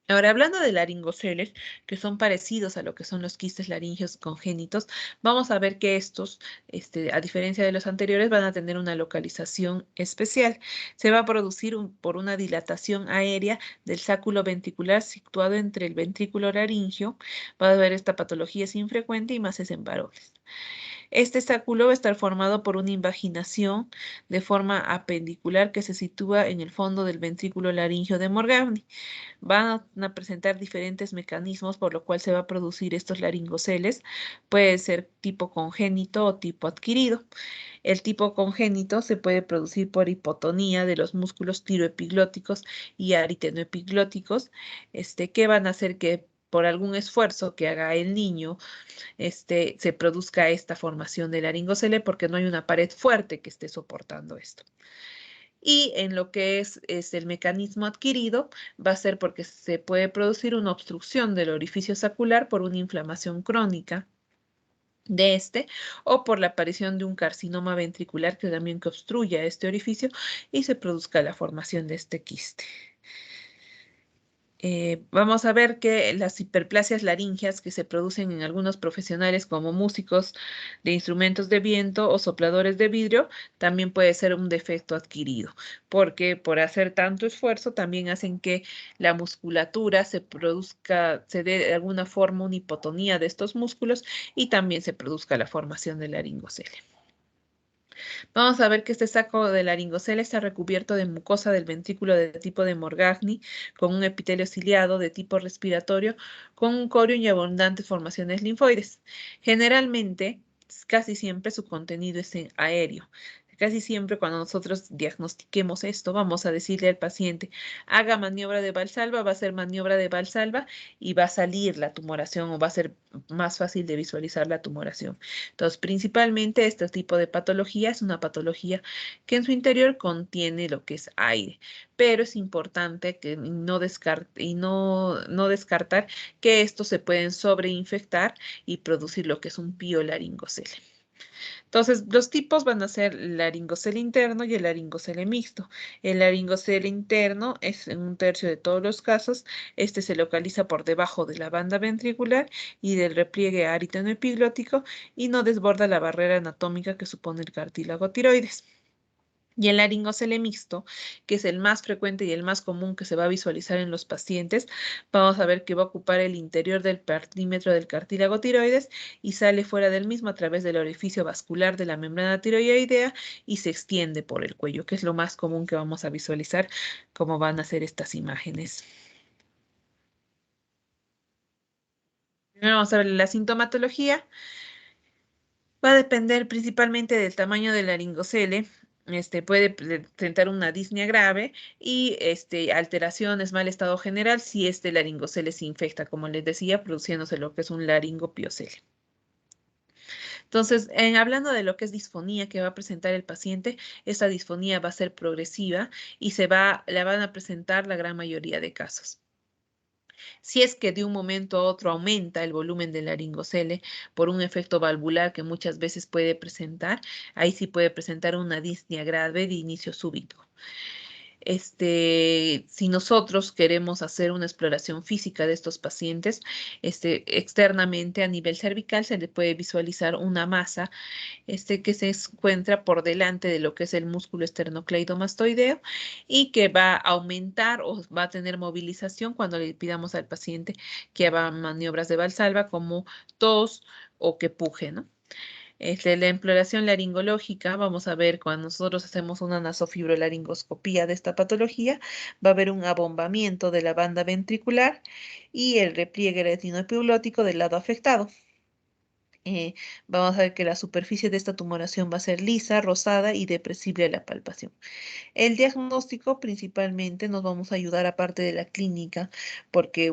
Ahora, hablando de laringoceles, que son parecidos a lo que son los quistes laringeos congénitos, vamos a ver que estos, a diferencia de los anteriores, van a tener una localización especial. Se va a producir por una dilatación aérea del sáculo ventricular situado entre el ventrículo laringio. Va a haber esta patología es infrecuente y más es en varones. Este sacúlo va a estar formado por una invaginación de forma apendicular que se sitúa en el fondo del ventrículo laringio de Morgagni. Van a presentar diferentes mecanismos por lo cual se va a producir estos laringoceles. Puede ser tipo congénito o tipo adquirido. El tipo congénito se puede producir por hipotonía de los músculos tiroepiglóticos y aritenoepiglóticos, que van a hacer que por algún esfuerzo que haga el niño, se produzca esta formación de laringocele porque no hay una pared fuerte que esté soportando esto. Y en lo que es el mecanismo adquirido, va a ser porque se puede producir una obstrucción del orificio sacular por una inflamación crónica de o por la aparición de un carcinoma ventricular que también que obstruya este orificio y se produzca la formación de este quiste. Vamos a ver que las hiperplasias laringeas que se producen en algunos profesionales como músicos de instrumentos de viento o sopladores de vidrio también puede ser un defecto adquirido, porque por hacer tanto esfuerzo también hacen que la musculatura se dé de alguna forma una hipotonía de estos músculos y también se produzca la formación de laringocele. Vamos a ver que este saco de laringocele está recubierto de mucosa del ventrículo de tipo de Morgagni, con un epitelio ciliado de tipo respiratorio, con un corio y abundantes formaciones linfoides. Generalmente, casi siempre su contenido es aéreo. Casi siempre cuando nosotros diagnostiquemos esto, vamos a decirle al paciente, haga maniobra de Valsalva, va a hacer maniobra de Valsalva y va a salir la tumoración o va a ser más fácil de visualizar la tumoración. Entonces, principalmente este tipo de patología es una patología que en su interior contiene lo que es aire, pero es importante que no descartar que estos se pueden sobreinfectar y producir lo que es un piolaringocele. Entonces, los tipos van a ser el laringocele interno y el laringocele mixto. El laringocele interno es en 1/3 de todos los casos. Este se localiza por debajo de la banda ventricular y del repliegue aritenoepiglótico y no desborda la barrera anatómica que supone el cartílago tiroides. Y el laringocele mixto, que es el más frecuente y el más común que se va a visualizar en los pacientes, vamos a ver que va a ocupar el interior del perímetro del cartílago tiroides y sale fuera del mismo a través del orificio vascular de la membrana tiroidea y se extiende por el cuello, que es lo más común que vamos a visualizar como van a ser estas imágenes. Primero vamos a ver la sintomatología. Va a depender principalmente del tamaño del laringocele. Puede presentar una disnea grave y alteraciones, mal estado general, si este laringocele se infecta, como les decía, produciéndose lo que es un laringopiocele. Entonces, hablando de lo que es disfonía que va a presentar el paciente, esta disfonía va a ser progresiva y la van a presentar la gran mayoría de casos. Si es que de un momento a otro aumenta el volumen del laringocele por un efecto valvular que muchas veces puede presentar, ahí sí puede presentar una disnea grave de inicio súbito. si nosotros queremos hacer una exploración física de estos pacientes, externamente a nivel cervical se le puede visualizar una masa que se encuentra por delante de lo que es el músculo esternocleidomastoideo y que va a aumentar o va a tener movilización cuando le pidamos al paciente que haga maniobras de Valsalva como tos o que puje, ¿no? La exploración laringológica, vamos a ver cuando nosotros hacemos una nasofibrolaringoscopía de esta patología, va a haber un abombamiento de la banda ventricular y el repliegue retinoepiglótico del lado afectado. Vamos a ver que la superficie de esta tumoración va a ser lisa, rosada y depresible a la palpación. El diagnóstico principalmente nos vamos a ayudar aparte de la clínica, porque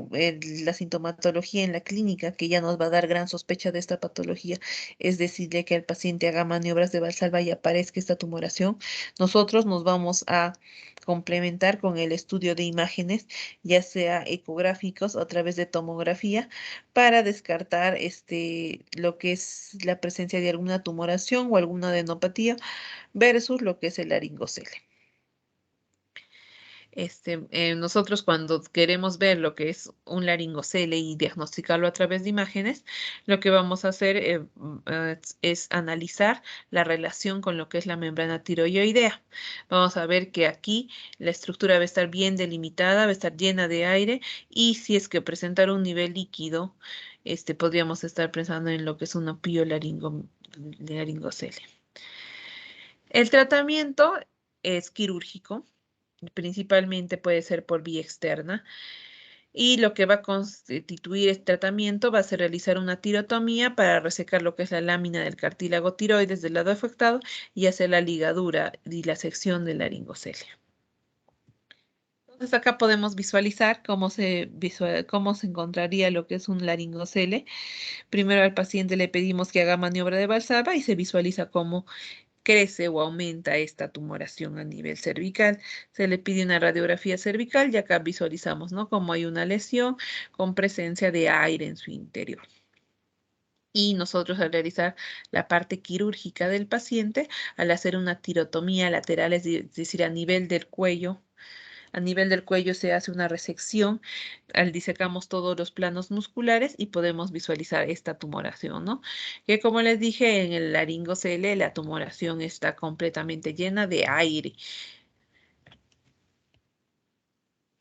la sintomatología en la clínica, que ya nos va a dar gran sospecha de esta patología, es decirle que el paciente haga maniobras de Valsalva y aparezca esta tumoración. Nosotros nos vamos a complementar con el estudio de imágenes, ya sea ecográficos o a través de tomografía, para descartar lo que es la presencia de alguna tumoración o alguna adenopatía versus lo que es el laringocele. Nosotros cuando queremos ver lo que es un laringocele y diagnosticarlo a través de imágenes, lo que vamos a hacer es analizar la relación con lo que es la membrana tiroideoidea. Vamos a ver que aquí la estructura va a estar bien delimitada, va a estar llena de aire y si es que presentar un nivel líquido, podríamos estar pensando en lo que es un opio laringocele. El tratamiento es quirúrgico, principalmente puede ser por vía externa. Y lo que va a constituir este tratamiento va a ser realizar una tirotomía para resecar lo que es la lámina del cartílago tiroides del lado afectado y hacer la ligadura y la sección del laringocele. Entonces acá podemos visualizar cómo se encontraría lo que es un laringocele. Primero al paciente le pedimos que haga maniobra de Valsalva y se visualiza cómo crece o aumenta esta tumoración a nivel cervical. Se le pide una radiografía cervical y acá visualizamos, ¿no? Cómo hay una lesión con presencia de aire en su interior. Y nosotros al realizar la parte quirúrgica del paciente, al hacer una tirotomía lateral, es decir, a nivel del cuello se hace una resección, disecamos todos los planos musculares y podemos visualizar esta tumoración, ¿no? Que como les dije, en el laringocele la tumoración está completamente llena de aire.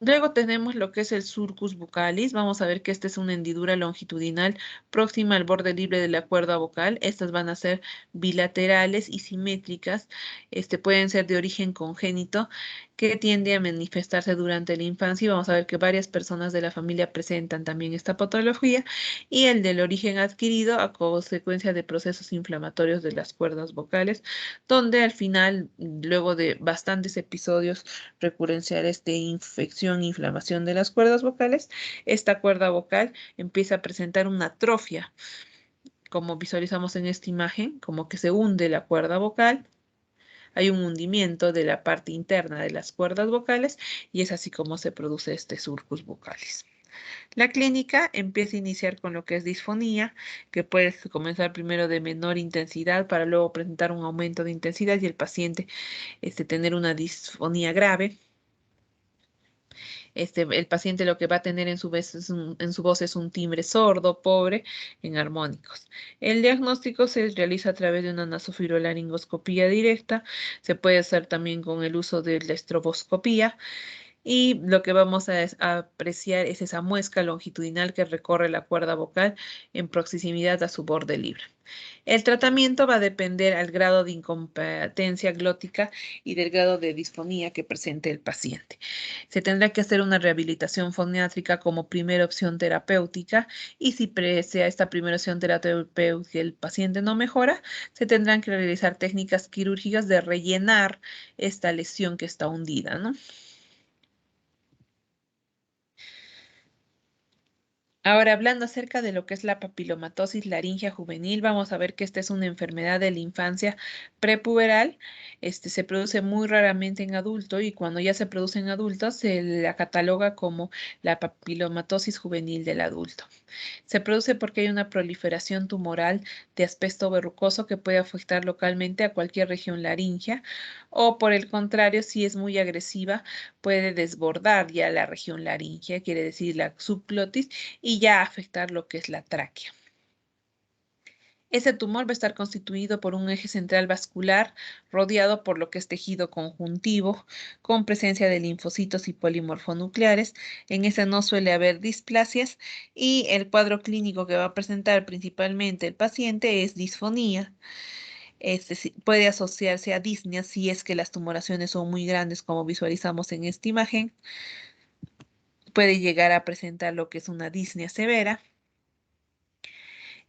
Luego tenemos lo que es el surcus bucalis. Vamos a ver que esta es una hendidura longitudinal próxima al borde libre de la cuerda vocal. Estas van a ser bilaterales y simétricas. Pueden ser de origen congénito que tiende a manifestarse durante la infancia y vamos a ver que varias personas de la familia presentan también esta patología y el del origen adquirido a consecuencia de procesos inflamatorios de las cuerdas vocales, donde al final, luego de bastantes episodios recurrenciales de infección e inflamación de las cuerdas vocales, esta cuerda vocal empieza a presentar una atrofia, como visualizamos en esta imagen, como que se hunde la cuerda vocal. Hay un hundimiento de la parte interna de las cuerdas vocales y es así como se produce este surcus bucalis. La clínica empieza a iniciar con lo que es disfonía, que puede comenzar primero de menor intensidad para luego presentar un aumento de intensidad y el paciente tener una disfonía grave. El paciente lo que va a tener en su voz es un timbre sordo, pobre, en armónicos. El diagnóstico se realiza a través de una nasofibrolaringoscopía directa. Se puede hacer también con el uso de la estroboscopía. Y lo que vamos a apreciar es esa muesca longitudinal que recorre la cuerda vocal en proximidad a su borde libre. El tratamiento va a depender al grado de incompetencia glótica y del grado de disfonía que presente el paciente. Se tendrá que hacer una rehabilitación foniátrica como primera opción terapéutica y si presea esta primera opción terapéutica y el paciente no mejora, se tendrán que realizar técnicas quirúrgicas de rellenar esta lesión que está hundida, ¿no? Ahora, hablando acerca de lo que es la papilomatosis laringea juvenil, vamos a ver que esta es una enfermedad de la infancia prepuberal. Se produce muy raramente en adulto y cuando ya se produce en adultos se la cataloga como la papilomatosis juvenil del adulto. Se produce porque hay una proliferación tumoral de asbesto verrucoso que puede afectar localmente a cualquier región laringea o por el contrario, si es muy agresiva, puede desbordar ya la región laringea, quiere decir la subglotis, y ya afectar lo que es la tráquea. Ese tumor va a estar constituido por un eje central vascular rodeado por lo que es tejido conjuntivo, con presencia de linfocitos y polimorfonucleares. En ese no suele haber displasias y el cuadro clínico que va a presentar principalmente el paciente es disfonía. Puede asociarse a disnea si es que las tumoraciones son muy grandes, como visualizamos en esta imagen. Puede llegar a presentar lo que es una disnea severa.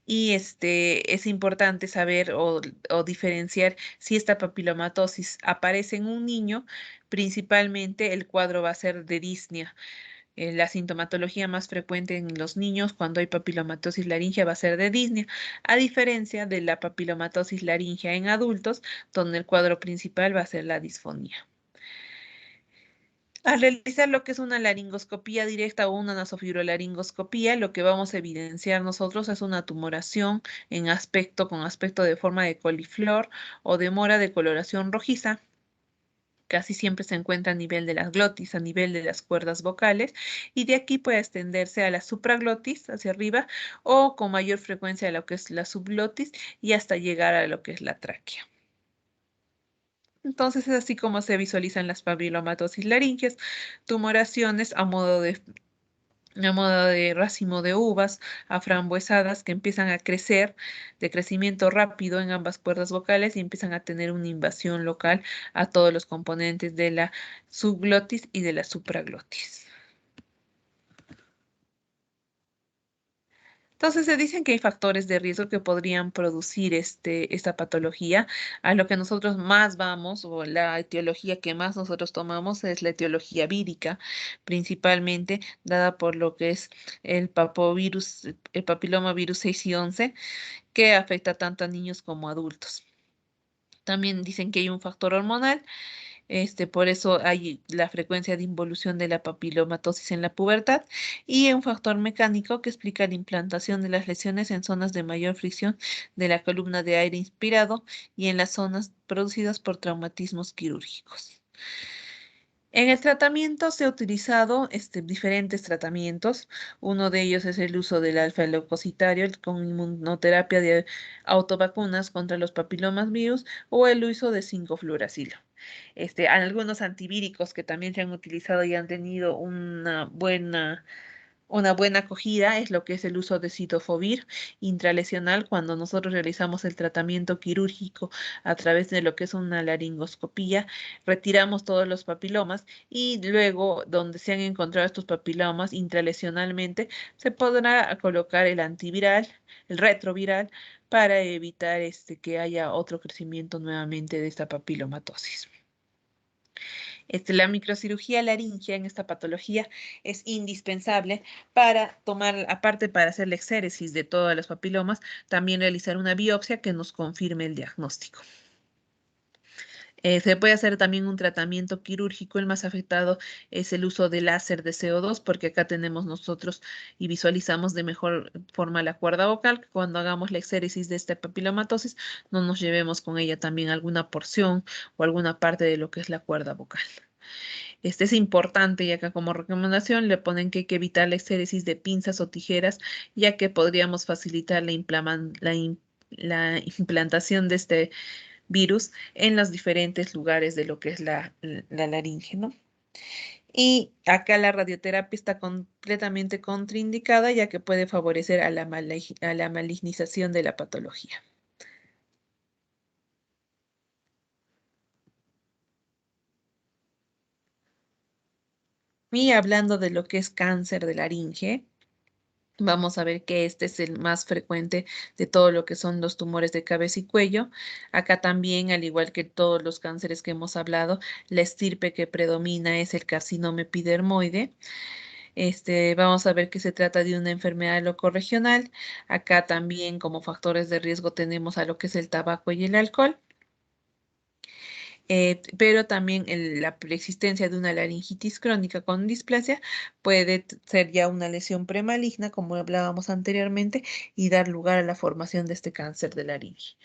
Y es importante saber o diferenciar si esta papilomatosis aparece en un niño, principalmente el cuadro va a ser de disnea. La sintomatología más frecuente en los niños cuando hay papilomatosis laringea va a ser de disnea, a diferencia de la papilomatosis laringea en adultos, donde el cuadro principal va a ser la disfonía. Al realizar lo que es una laringoscopía directa o una nasofibrolaringoscopía, lo que vamos a evidenciar nosotros es una tumoración en aspecto, con aspecto de forma de coliflor o de mora de coloración rojiza. Casi siempre se encuentra a nivel de las glotis, a nivel de las cuerdas vocales, y de aquí puede extenderse a la supraglotis hacia arriba o con mayor frecuencia a lo que es la subglotis y hasta llegar a lo que es la tráquea. Entonces es así como se visualizan las papilomatosis laringeas, tumoraciones a modo de racimo de uvas aframbuesadas que empiezan a crecer de crecimiento rápido en ambas cuerdas vocales y empiezan a tener una invasión local a todos los componentes de la subglotis y de la supraglotis. Entonces se dicen que hay factores de riesgo que podrían producir esta patología. A lo que nosotros más vamos, o la etiología que más nosotros tomamos es la etiología vírica, principalmente dada por lo que es el papilomavirus 6 y 11, que afecta tanto a niños como a adultos. También dicen que hay un factor hormonal, por eso hay la frecuencia de involución de la papilomatosis en la pubertad y un factor mecánico que explica la implantación de las lesiones en zonas de mayor fricción de la columna de aire inspirado y en las zonas producidas por traumatismos quirúrgicos. En el tratamiento se ha utilizado diferentes tratamientos. Uno de ellos es el uso del alfa-leucocitario con inmunoterapia de autovacunas contra los papilomas virus o el uso de 5-fluoracilo. Algunos antivíricos que también se han utilizado y han tenido una buena acogida es lo que es el uso de citofovir intralesional cuando nosotros realizamos el tratamiento quirúrgico a través de lo que es una laringoscopía, retiramos todos los papilomas y luego donde se han encontrado estos papilomas intralesionalmente se podrá colocar el antiviral, el retroviral para evitar que haya otro crecimiento nuevamente de esta papilomatosis. La microcirugía laringea en esta patología es indispensable para tomar, aparte para hacer la exéresis de todas las papilomas, también realizar una biopsia que nos confirme el diagnóstico. Se puede hacer también un tratamiento quirúrgico. El más afectado es el uso de láser de CO2, porque acá tenemos nosotros y visualizamos de mejor forma la cuerda vocal, que cuando hagamos la exéresis de esta papilomatosis no nos llevemos con ella también alguna porción o alguna parte de lo que es la cuerda vocal. Este es importante, ya que como recomendación le ponen que hay que evitar la exéresis de pinzas o tijeras, ya que podríamos facilitar la implantación de este virus en los diferentes lugares de lo que es la laringe, ¿no? Y acá la radioterapia está completamente contraindicada, ya que puede favorecer a la malignización de la patología. Y hablando de lo que es cáncer de laringe, vamos a ver que este es el más frecuente de todo lo que son los tumores de cabeza y cuello. Acá también, al igual que todos los cánceres que hemos hablado, la estirpe que predomina es el carcinoma epidermoide. Vamos a ver que se trata de una enfermedad locorregional. Acá también como factores de riesgo tenemos a lo que es el tabaco y el alcohol. Pero también la preexistencia de una laringitis crónica con displasia puede ser ya una lesión premaligna, como hablábamos anteriormente, y dar lugar a la formación de este cáncer de laringe.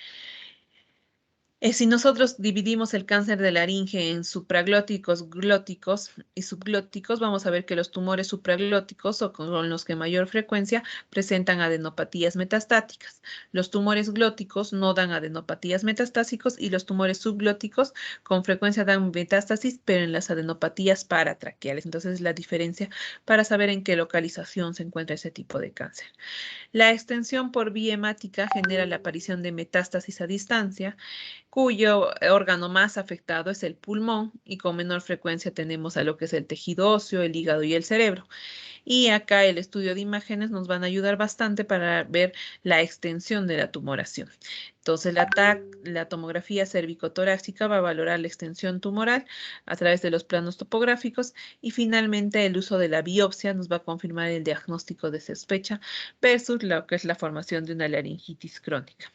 Si nosotros dividimos el cáncer de laringe en supraglóticos, glóticos y subglóticos, vamos a ver que los tumores supraglóticos o con los que mayor frecuencia presentan adenopatías metastáticas. Los tumores glóticos no dan adenopatías metastásicos y los tumores subglóticos con frecuencia dan metástasis, pero en las adenopatías paratraqueales. Entonces, la diferencia para saber en qué localización se encuentra ese tipo de cáncer. La extensión por vía hemática genera la aparición de metástasis a distancia, cuyo órgano más afectado es el pulmón y con menor frecuencia tenemos a lo que es el tejido óseo, el hígado y el cerebro. Y acá el estudio de imágenes nos van a ayudar bastante para ver la extensión de la tumoración. Entonces, la tomografía cervicotorácica va a valorar la extensión tumoral a través de los planos topográficos y finalmente el uso de la biopsia nos va a confirmar el diagnóstico de sospecha versus lo que es la formación de una laringitis crónica.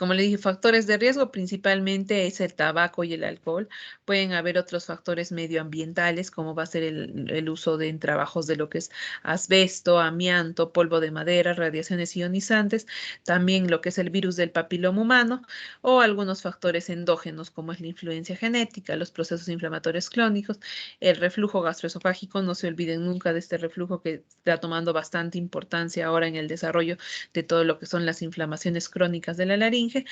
Como le dije, factores de riesgo principalmente es el tabaco y el alcohol. Pueden haber otros factores medioambientales, como va a ser el uso en trabajos de lo que es asbesto, amianto, polvo de madera, radiaciones ionizantes, también lo que es el virus del papiloma humano, o algunos factores endógenos, como es la influencia genética, los procesos inflamatorios crónicos, el reflujo gastroesofágico. No se olviden nunca de este reflujo que está tomando bastante importancia ahora en el desarrollo de todo lo que son las inflamaciones crónicas de la laringe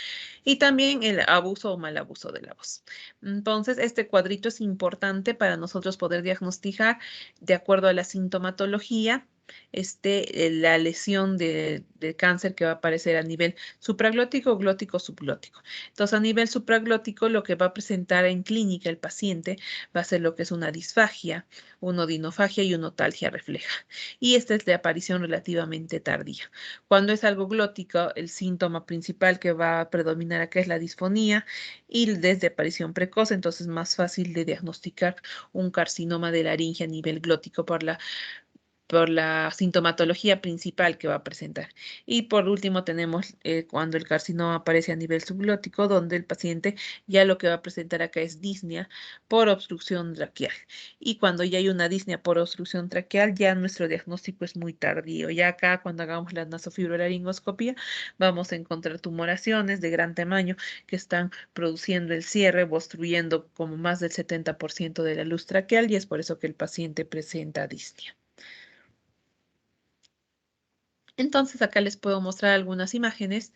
y también el abuso o mal abuso de la voz. Entonces, este cuadrito es importante para nosotros poder diagnosticar de acuerdo a la sintomatología la lesión de cáncer que va a aparecer a nivel supraglótico, glótico, subglótico. Entonces, a nivel supraglótico, lo que va a presentar en clínica el paciente va a ser lo que es una disfagia, una odinofagia y una otalgia refleja. Y esta es de aparición relativamente tardía. Cuando es algo glótico, el síntoma principal que va a predominar acá es la disfonía y desde aparición precoz, entonces más fácil de diagnosticar un carcinoma de laringe a nivel glótico por la sintomatología principal que va a presentar. Y por último tenemos cuando el carcinoma aparece a nivel subglótico, donde el paciente ya lo que va a presentar acá es disnea por obstrucción traqueal. Y cuando ya hay una disnea por obstrucción traqueal, ya nuestro diagnóstico es muy tardío. Ya acá cuando hagamos la nasofibrolaringoscopía, vamos a encontrar tumoraciones de gran tamaño que están produciendo el cierre, obstruyendo como más del 70% de la luz traqueal y es por eso que el paciente presenta disnea. Entonces acá les puedo mostrar algunas imágenes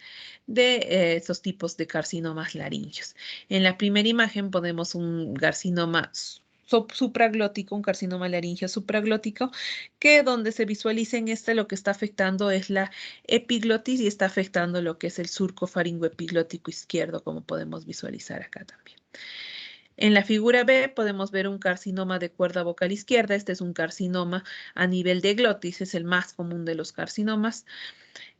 de esos tipos de carcinomas laringios. En la primera imagen ponemos un carcinoma supraglótico, un carcinoma laringio supraglótico, que donde se visualiza en lo que está afectando es la epiglotis y está afectando lo que es el surco faringoepiglótico izquierdo, como podemos visualizar acá también. En la figura B podemos ver un carcinoma de cuerda vocal izquierda. Este es un carcinoma a nivel de glotis, es el más común de los carcinomas.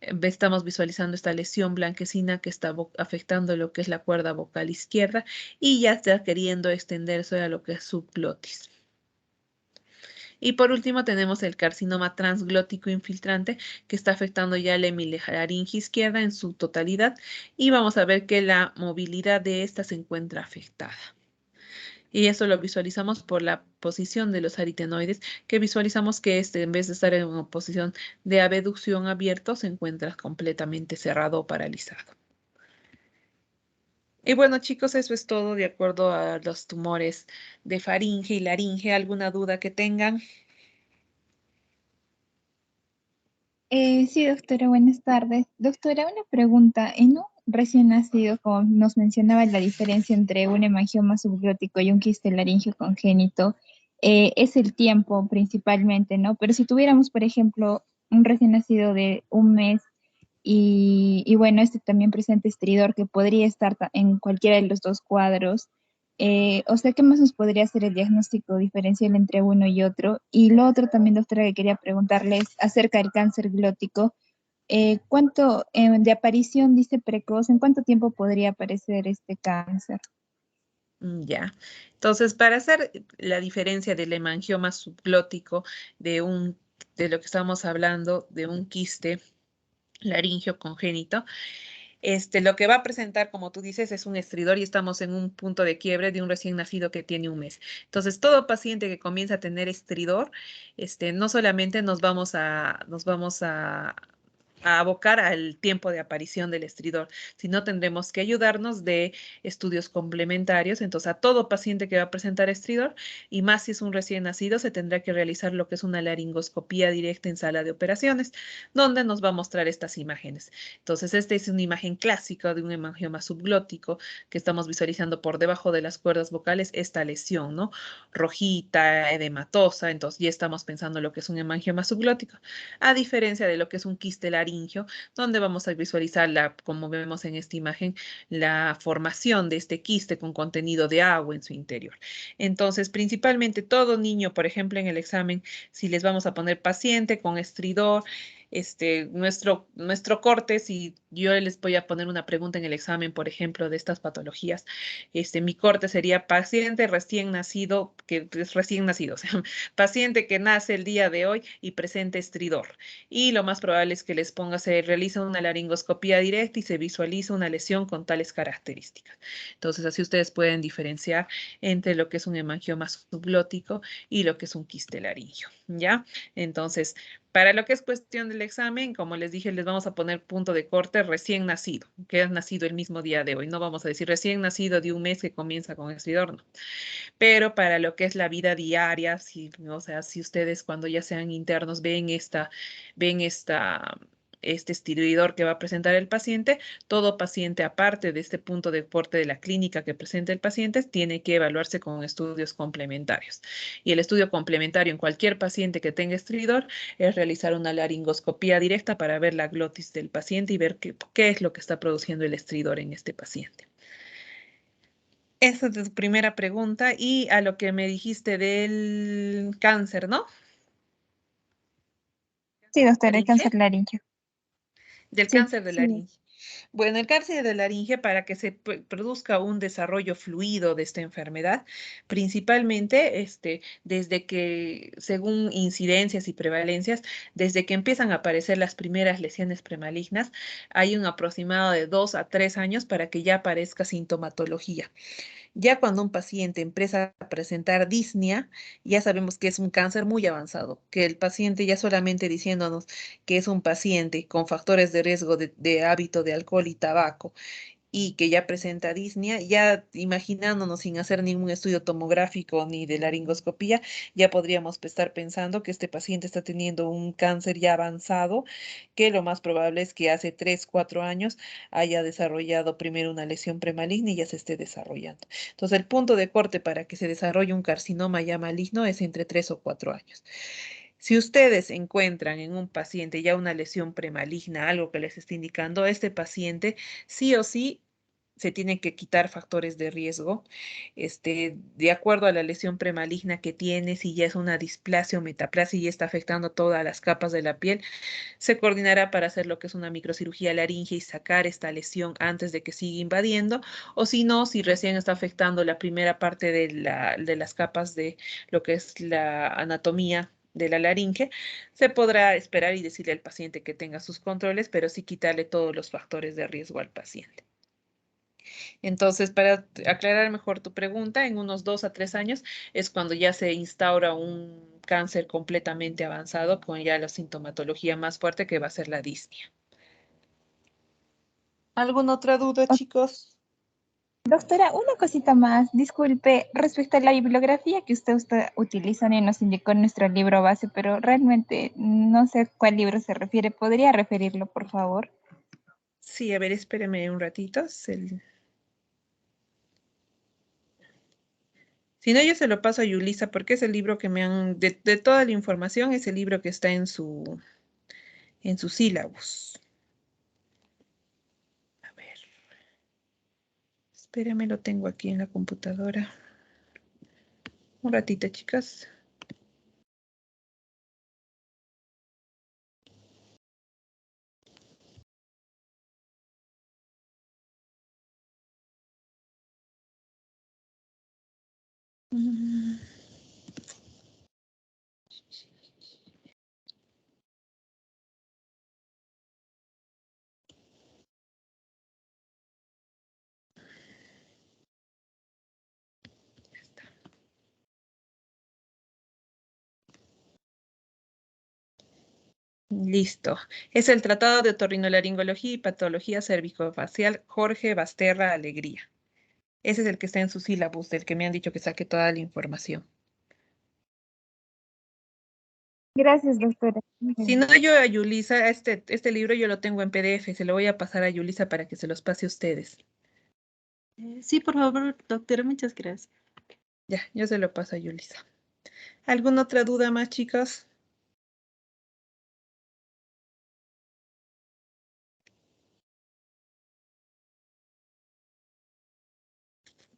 Estamos visualizando esta lesión blanquecina que está afectando lo que es la cuerda vocal izquierda y ya está queriendo extenderse a lo que es subglotis. Y por último tenemos el carcinoma transglótico infiltrante que está afectando ya la hemilaringe izquierda en su totalidad y vamos a ver que la movilidad de esta se encuentra afectada. Y eso lo visualizamos por la posición de los aritenoides, que visualizamos que en vez de estar en una posición de abducción abierto, se encuentra completamente cerrado o paralizado. Y bueno, chicos, eso es todo de acuerdo a los tumores de faringe y laringe. ¿Alguna duda que tengan? Sí, doctora, buenas tardes. Doctora, una pregunta. En un recién nacido, como nos mencionaba, la diferencia entre un hemangioma subglótico y un quiste laringio congénito es el tiempo principalmente, ¿no? Pero si tuviéramos, por ejemplo, un recién nacido de un mes y bueno, este también presenta estridor que podría estar en cualquiera de los dos cuadros. O sea, ¿qué más nos podría hacer el diagnóstico diferencial entre uno y otro? Y lo otro también, doctora, que quería preguntarles acerca del cáncer glótico. ¿Cuánto de aparición dice precoz? ¿En cuánto tiempo podría aparecer este cáncer? Ya. Entonces, para hacer la diferencia del hemangioma subglótico de lo que estamos hablando, de un quiste laringio congénito, lo que va a presentar, como tú dices, es un estridor y estamos en un punto de quiebre de un recién nacido que tiene un mes. Entonces, todo paciente que comienza a tener estridor, no solamente nos vamos a abocar al tiempo de aparición del estridor, sino tendremos que ayudarnos de estudios complementarios. Entonces, a todo paciente que va a presentar estridor, y más si es un recién nacido, se tendrá que realizar lo que es una laringoscopía directa en sala de operaciones, donde nos va a mostrar estas imágenes. Entonces, esta es una imagen clásica de un hemangioma subglótico que estamos visualizando por debajo de las cuerdas vocales esta lesión, ¿no? Rojita, edematosa, entonces ya estamos pensando lo que es un hemangioma subglótico, a diferencia de lo que es un quiste laringio, donde vamos a visualizar, como vemos en esta imagen, la formación de este quiste con contenido de agua en su interior. Entonces, principalmente todo niño, por ejemplo, en el examen, si les vamos a poner paciente con estridor, nuestro corte, si yo les voy a poner una pregunta en el examen, por ejemplo, de estas patologías, mi corte sería paciente recién nacido, que es recién nacido, o sea, paciente que nace el día de hoy y presente estridor. Y lo más probable es que les ponga, se realiza una laringoscopía directa y se visualiza una lesión con tales características. Entonces, así ustedes pueden diferenciar entre lo que es un hemangioma subglótico y lo que es un quiste laringio, ¿ya? Entonces, para lo que es cuestión del examen, como les dije, les vamos a poner punto de corte recién nacido, que has nacido el mismo día de hoy. No vamos a decir recién nacido de un mes que comienza con estridor, no. Pero para lo que es la vida diaria, si, o sea, si ustedes cuando ya sean internos ven este estiroidor que va a presentar el paciente, todo paciente, aparte de este punto de corte de la clínica que presenta el paciente, tiene que evaluarse con estudios complementarios. Y el estudio complementario en cualquier paciente que tenga estridor es realizar una laringoscopía directa para ver la glotis del paciente y ver qué es lo que está produciendo el estridor en este paciente. Esa es tu primera pregunta y a lo que me dijiste del cáncer, ¿no? Sí, doctora, el ¿Laringe? cáncer laringio. Del Sí, cáncer de sí. laringe. Bueno, el cáncer de laringe, para que se produzca un desarrollo fluido de esta enfermedad, principalmente desde que, según incidencias y prevalencias, desde que empiezan a aparecer las primeras lesiones premalignas, hay un aproximado de 2 a 3 años para que ya aparezca sintomatología. Ya cuando un paciente empieza a presentar disnea, ya sabemos que es un cáncer muy avanzado, que el paciente ya solamente diciéndonos que es un paciente con factores de riesgo de hábito de alcohol y tabaco y que ya presenta disnea, ya imaginándonos sin hacer ningún estudio tomográfico ni de laringoscopía, ya podríamos estar pensando que este paciente está teniendo un cáncer ya avanzado, que lo más probable es que hace 3, 4 años haya desarrollado primero una lesión premaligna y ya se esté desarrollando. Entonces, el punto de corte para que se desarrolle un carcinoma ya maligno es entre 3 o 4 años. Si ustedes encuentran en un paciente ya una lesión premaligna, algo que les esté indicando, este paciente sí o sí se tienen que quitar factores de riesgo, de acuerdo a la lesión premaligna que tiene, si ya es una displasia o metaplasia y ya está afectando todas las capas de la piel, se coordinará para hacer lo que es una microcirugía laringe y sacar esta lesión antes de que siga invadiendo, o si no, si recién está afectando la primera parte de las capas de lo que es la anatomía de la laringe, se podrá esperar y decirle al paciente que tenga sus controles, pero sí quitarle todos los factores de riesgo al paciente. Entonces, para aclarar mejor tu pregunta, en unos 2 a 3 años es cuando ya se instaura un cáncer completamente avanzado con ya la sintomatología más fuerte que va a ser la disnea. ¿Alguna otra duda, O- chicos? Doctora, una cosita más, disculpe, respecto a la bibliografía que usted utiliza y nos indicó en nuestro libro base, pero realmente no sé cuál libro se refiere. ¿Podría referirlo, por favor? Sí, a ver, espéreme un ratito. Si no, yo se lo paso a Yulisa porque es el libro que de toda la información, es el libro que está en su sílabus. A ver, espérame, lo tengo aquí en la computadora. Un ratito, chicas. Listo. Es el Tratado de Otorrinolaringología y Patología Cervicofacial Jorge Basterra Alegría. Ese es el que está en su sílabus, del que me han dicho que saque toda la información. Gracias, doctora. Si no, yo a Yulisa, este libro yo lo tengo en PDF, se lo voy a pasar a Yulisa para que se los pase a ustedes. Sí, por favor, doctora, muchas gracias. Ya, yo se lo paso a Yulisa. ¿Alguna otra duda más, chicas?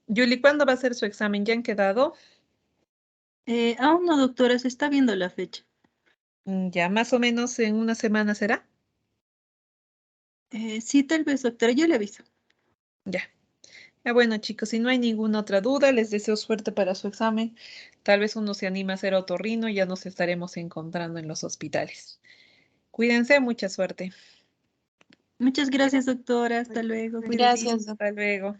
Yuli, ¿cuándo va a ser su examen? ¿Ya han quedado? Aún no, doctora, se está viendo la fecha. Ya, más o menos en una semana será. Sí, tal vez, doctora, yo le aviso. Ya. Ya bueno, chicos, si no hay ninguna otra duda, les deseo suerte para su examen. Tal vez uno se anime a hacer otorrino y ya nos estaremos encontrando en los hospitales. Cuídense, mucha suerte. Muchas gracias, doctora. Hasta luego. Cuídese. Gracias, doctora. Hasta luego.